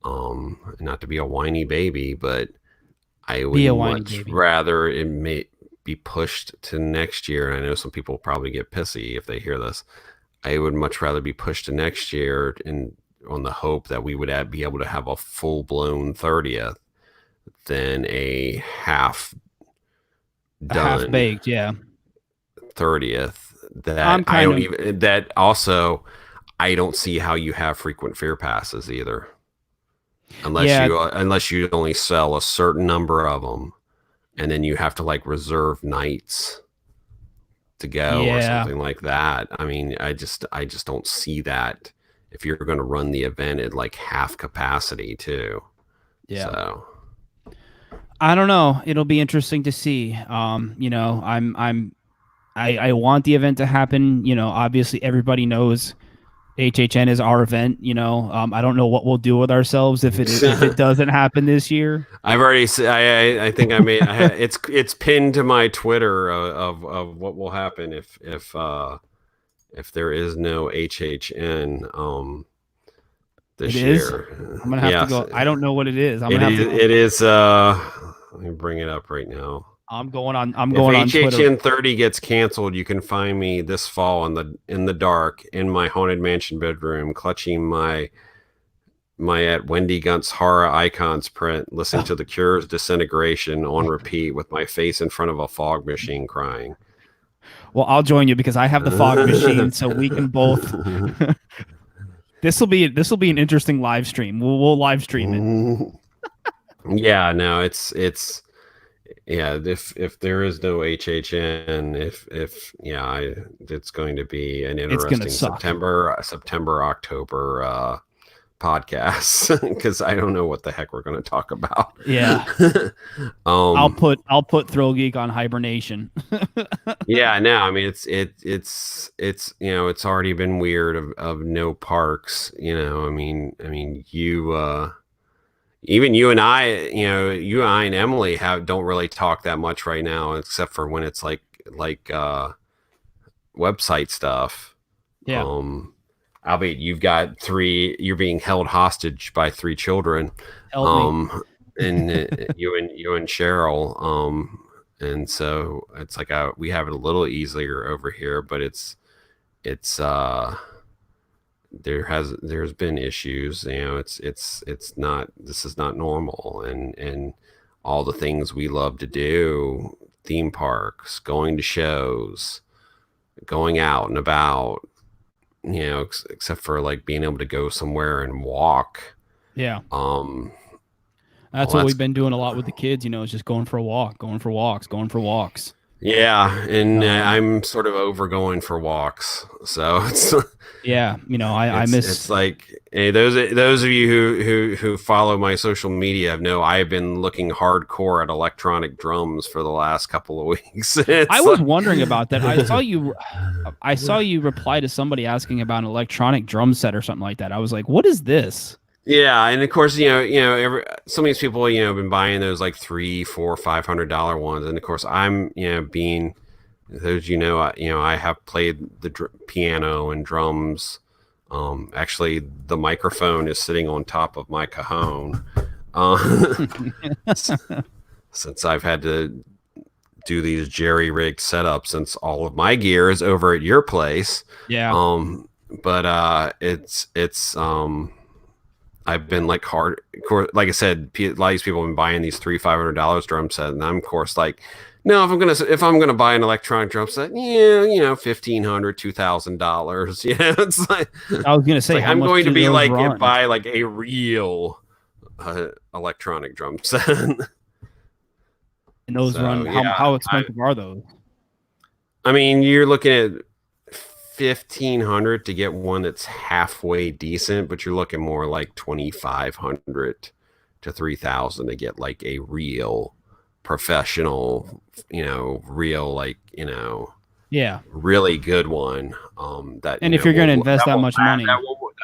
not to be a whiny baby, but I would much rather it may be pushed to next year. And I know some people will probably get pissy if they hear this. I would much rather be pushed to next year and on the hope that we would be able to have a full-blown 30th than a half-baked, yeah. 30th that I don't see how you have frequent fair passes either, unless you only sell a certain number of them, and then you have to like reserve nights to go or something like that. I mean, I just don't see that if you're going to run the event at like half capacity too. Yeah. So I don't know. It'll be interesting to see. I want the event to happen. Obviously everybody knows HHN is our event. I don't know what we'll do with ourselves if it doesn't happen this year. I've already I think I made it's pinned to my Twitter of what will happen if there is no HHN this year. I'm gonna have to go. I don't know what it is. It is. Let me bring it up right now. I'm going on Twitter. If HHN 30 gets canceled, you can find me this fall in the dark in my Haunted Mansion bedroom, clutching my at Wendy Gunt's Horror Icons print, listening to The Cure's Disintegration on repeat with my face in front of a fog machine crying. Well, I'll join you because I have the fog machine, so we can both. This will be an interesting live stream. We'll live stream it. Yeah, no, it's if there is no HHN, it's going to be an interesting September October podcast because I don't know what the heck we're going to talk about. Yeah. I'll put ThrillGeek on hibernation. Yeah, no, I mean it's it's already been weird of no parks. I mean even you and I and Emily don't really talk that much right now, except for when it's like website stuff. Yeah. Albeit you're being held hostage by 3 children. Help me. And you and Cheryl. And so it's like we have it a little easier over here, but it's there's been issues. This is not normal, and all the things we love to do, theme parks, going to shows, going out and about, except for like being able to go somewhere and walk. Yeah. That's what we've been doing a lot with the kids, is just going for a walk, going for walks. Yeah, and I'm sort of over going for walks, so it's I miss. It's like, hey, those of you who follow my social media know I've been looking hardcore at electronic drums for the last couple of weeks. I was wondering about that. I saw you reply to somebody asking about an electronic drum set or something like that. I was like, what is this? Yeah, and of course, some of these people, have been buying those like $300, $400, $500 ones, and of course, I'm, being those, I have played the piano and drums. Actually, the microphone is sitting on top of my cajon, since I've had to do these jerry-rigged setups since all of my gear is over at your place. Yeah. But it's I've been like like I said, a lot of these people have been buying these $300-$500 drum set, and I'm of course like, no, if I'm gonna buy an electronic drum set, $1,500, $2,000. Yeah, it's like, I was gonna say, like, I'm going to be like buy like a real electronic drum set. And those run. How expensive are those? I mean, you're looking at $1,500 to get one that's halfway decent, but you're looking more like $2,500 to $3,000 to get like a real professional, really good one. And if you're going to invest that much money, that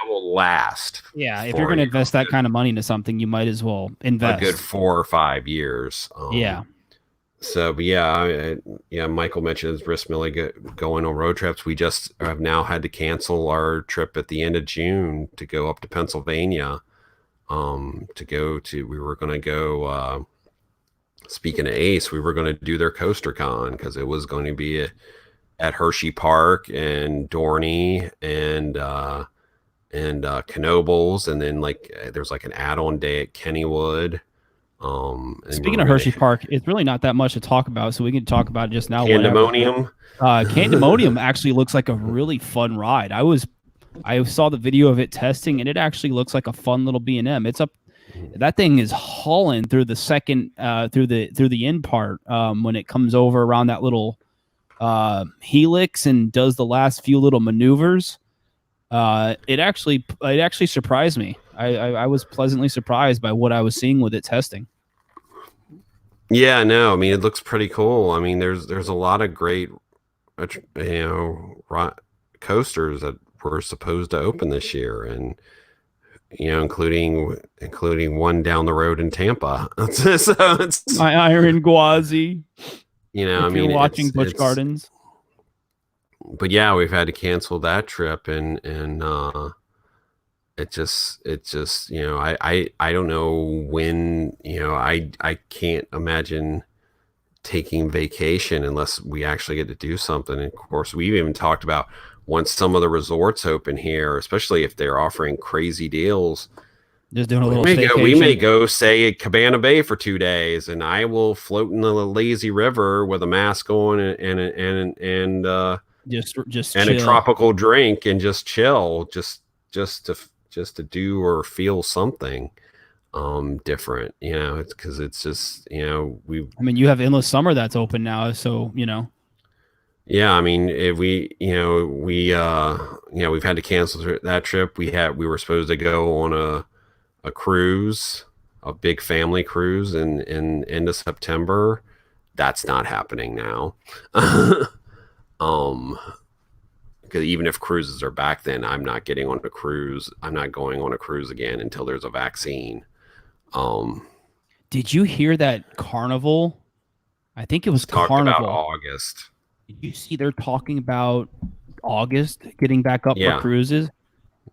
will last. Yeah, if you're going to invest that kind of money into something, you might as well invest a good 4 or 5 years. Yeah. So, but Michael mentions Brisk Millie going on road trips. We just have now had to cancel our trip at the end of June to go up to Pennsylvania. We were going to go, speaking of Ace, we were going to do their Coaster Con because it was going to be at Hershey Park and Dorney and Knoebels. And then there's like an add-on day at Kennywood. Speaking of Hershey Park, it's really not that much to talk about, so we can talk about it just now. Candemonium. Candemonium actually looks like a really fun ride. I saw the video of it testing, and it actually looks like a fun little B&M. It's up. That thing is hauling through the second through the end part when it comes over around that little helix and does the last few little maneuvers. It actually surprised me. I was pleasantly surprised by what I was seeing with it testing. Yeah, no, I mean, it looks pretty cool. I mean, there's a lot of great, coasters that were supposed to open this year, and including one down the road in Tampa. So it's my Iron Gwazi. If you're watching Busch Gardens. But yeah, we've had to cancel that trip, and it just I don't know when, I can't imagine taking vacation unless we actually get to do something. And of course, we've even talked about once some of the resorts open here, especially if they're offering crazy deals, just doing a little we may go say at Cabana Bay for 2 days, and I will float in the lazy river with a mask on and just and chill. A tropical drink and just chill, just to do or feel something different, it's because it's just, you have Endless Summer that's open now, so yeah, I mean, if we've had to cancel that trip. We were supposed to go on a cruise, a big family cruise in end of September. That's not happening now. Because even if cruises are back then, I'm not getting on a cruise. I'm not going on a cruise again until there's a vaccine. Did you hear that Carnival? I think it was Carnival. About August. Did you see they're talking about August getting back up for cruises?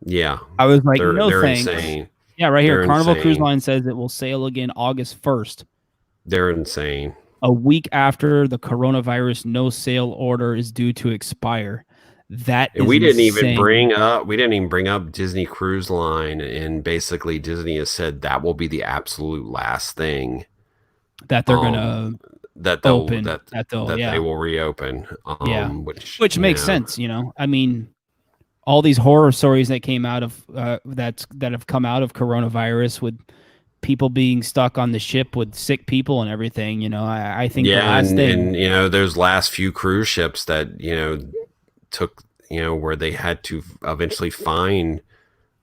Yeah. I was like, no thanks. Insane. Yeah, right here. Carnival Cruise Line says it will sail again August 1st. They're insane. A week after the coronavirus no sail order is due to expire. That And is we didn't insane. even bring up Disney Cruise Line, and basically Disney has said that will be the absolute last thing that they're gonna that open. they will reopen. Which makes sense. I mean, all these horror stories that came out of that have come out of coronavirus with people being stuck on the ship with sick people and everything. I think the last thing, and those last few cruise ships that took where they had to eventually find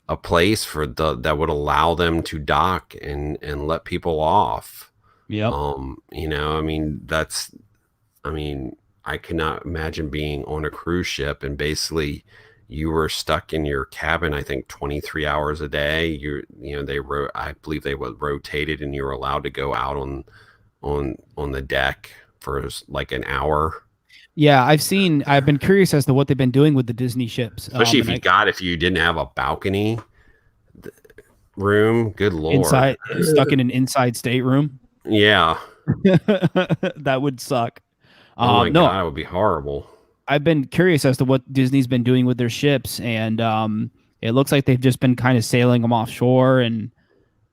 a place for that would allow them to dock and let people off. Yep. I cannot imagine being on a cruise ship and basically you were stuck in your cabin, I think 23 hours a day. I believe they were rotated and you were allowed to go out on the deck for like an hour. Yeah, I've been curious as to what they've been doing with the Disney ships. Especially if you didn't have a balcony room, good Lord. Stuck in an inside stateroom. Yeah. That would suck. Oh my God, it would be horrible. I've been curious as to what Disney's been doing with their ships, and it looks like they've just been kind of sailing them offshore and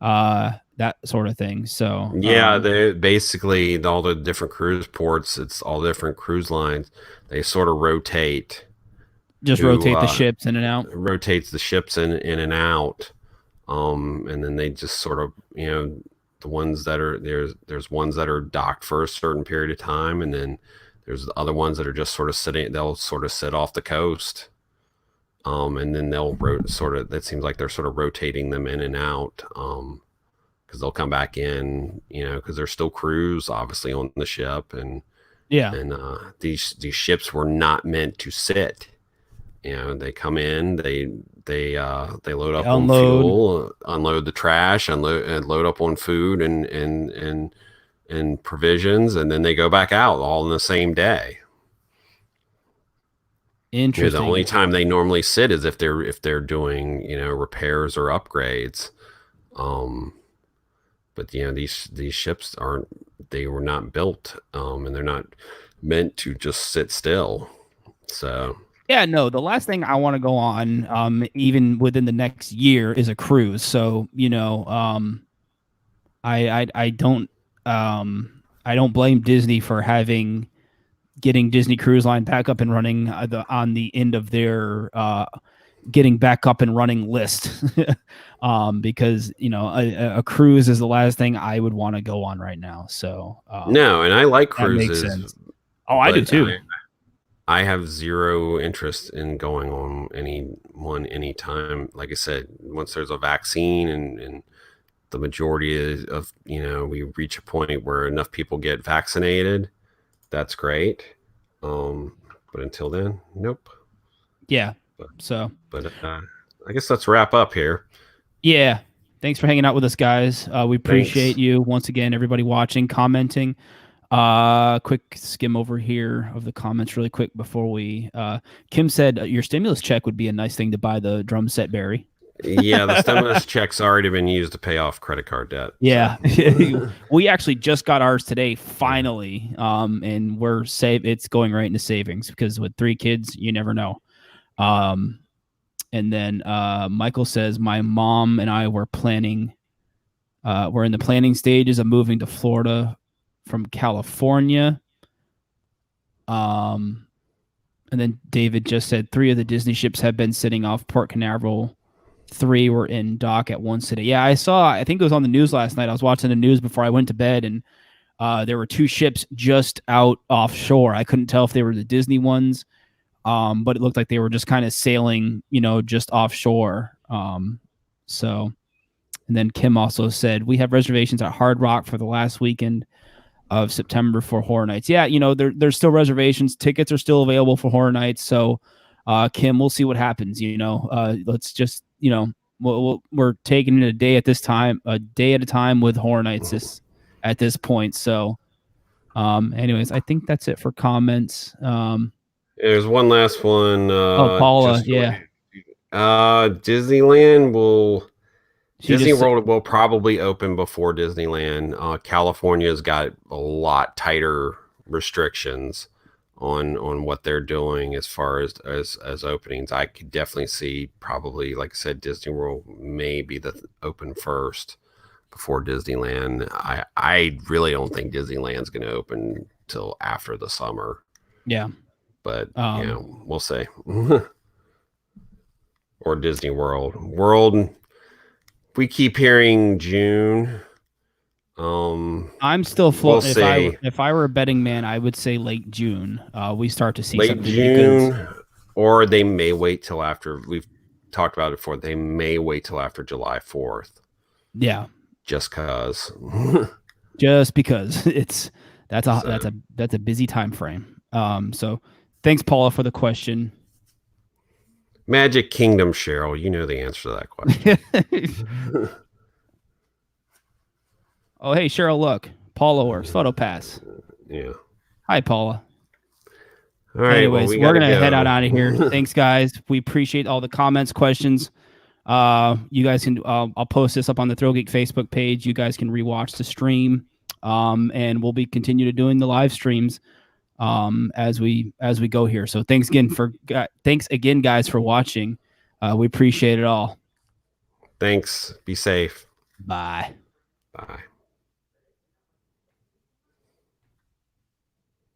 that sort of thing. So they basically all the different cruise ports. It's all different cruise lines. They sort of rotate. Rotate the ships in and out. Rotates the ships in and out, and then they just sort of the ones that are there's ones that are docked for a certain period of time, and then there's the other ones that are just sort of sitting. They'll sort of sit off the coast, and then they'll that seems like they're sort of rotating them in and out, because they'll come back in, because there's still crews obviously on the ship, and these ships were not meant to sit. They come in, they load up on fuel, unload the trash, and load up on food and provisions, and then they go back out all in the same day. Interesting. The only time they normally sit is if they're doing repairs or upgrades. But these ships were not built, and they're not meant to just sit still. So yeah, no, the last thing I want to go on, even within the next year, is a cruise. So I don't blame Disney for getting Disney Cruise Line back up and running on the end of their getting back up and running list, because a cruise is the last thing I would want to go on right now. So no, and I like cruises. That makes sense. Oh, I do too. I have zero interest in going on anytime. Like I said, once there's a vaccine and the majority of we reach a point where enough people get vaccinated, that's great. But until then, nope. Yeah. But I guess let's wrap up here. Yeah. Thanks for hanging out with us, guys. We appreciate you once again, everybody watching, commenting. Quick skim over here of the comments really quick before we Kim said your stimulus check would be a nice thing to buy the drum set, Barry. Yeah, the stimulus check's already been used to pay off credit card debt. Yeah. We actually just got ours today, finally. And we're it's going right into savings because with 3 kids, you never know. And then Michael says my mom and I were in the planning stages of moving to Florida from California. And then David just said 3 of the Disney ships have been sitting off Port Canaveral. 3 were in dock at one city. Yeah, I think it was on the news last night. I was watching the news before I went to bed, and there were 2 ships just out offshore. I couldn't tell if they were the Disney ones, but it looked like they were just kind of sailing, just offshore. So, and then Kim also said, we have reservations at Hard Rock for the last weekend of September for Horror Nights. Yeah, there's still reservations. Tickets are still available for Horror Nights. So, Kim, we'll see what happens. Let's just, we're taking it a day at a time with Horror Nights at this point. So, anyways, I think that's it for comments. There's one last one. Paula, yeah. Disneyland Disney World will probably open before Disneyland. California's got a lot tighter restrictions. on what they're doing as far as openings. I could definitely see, probably, like I said, Disney World may be the open first before Disneyland. I really don't think Disneyland's going to open till after the summer. Yeah. But we'll see. Or Disney World, we keep hearing June. I'm still floating. If I were a betting man, I would say late June. We start to see late June, or they may wait till after. We've talked about it before. They may wait till after July 4th. Yeah, just because. Just because that's a busy time frame. So thanks, Paula, for the question. Magic Kingdom, Cheryl, you know the answer to that question. Oh, hey, Cheryl, look. Paula works. Photo pass. Yeah. Hi, Paula. All right. Anyways, we're going to head out of here. Thanks, guys. We appreciate all the comments, questions. You guys can, I'll post this up on the ThrillGeek Facebook page. You guys can rewatch the stream. And we'll be continue to doing the live streams as we go here. So thanks again, guys, for watching. We appreciate it all. Thanks. Be safe. Bye. Bye.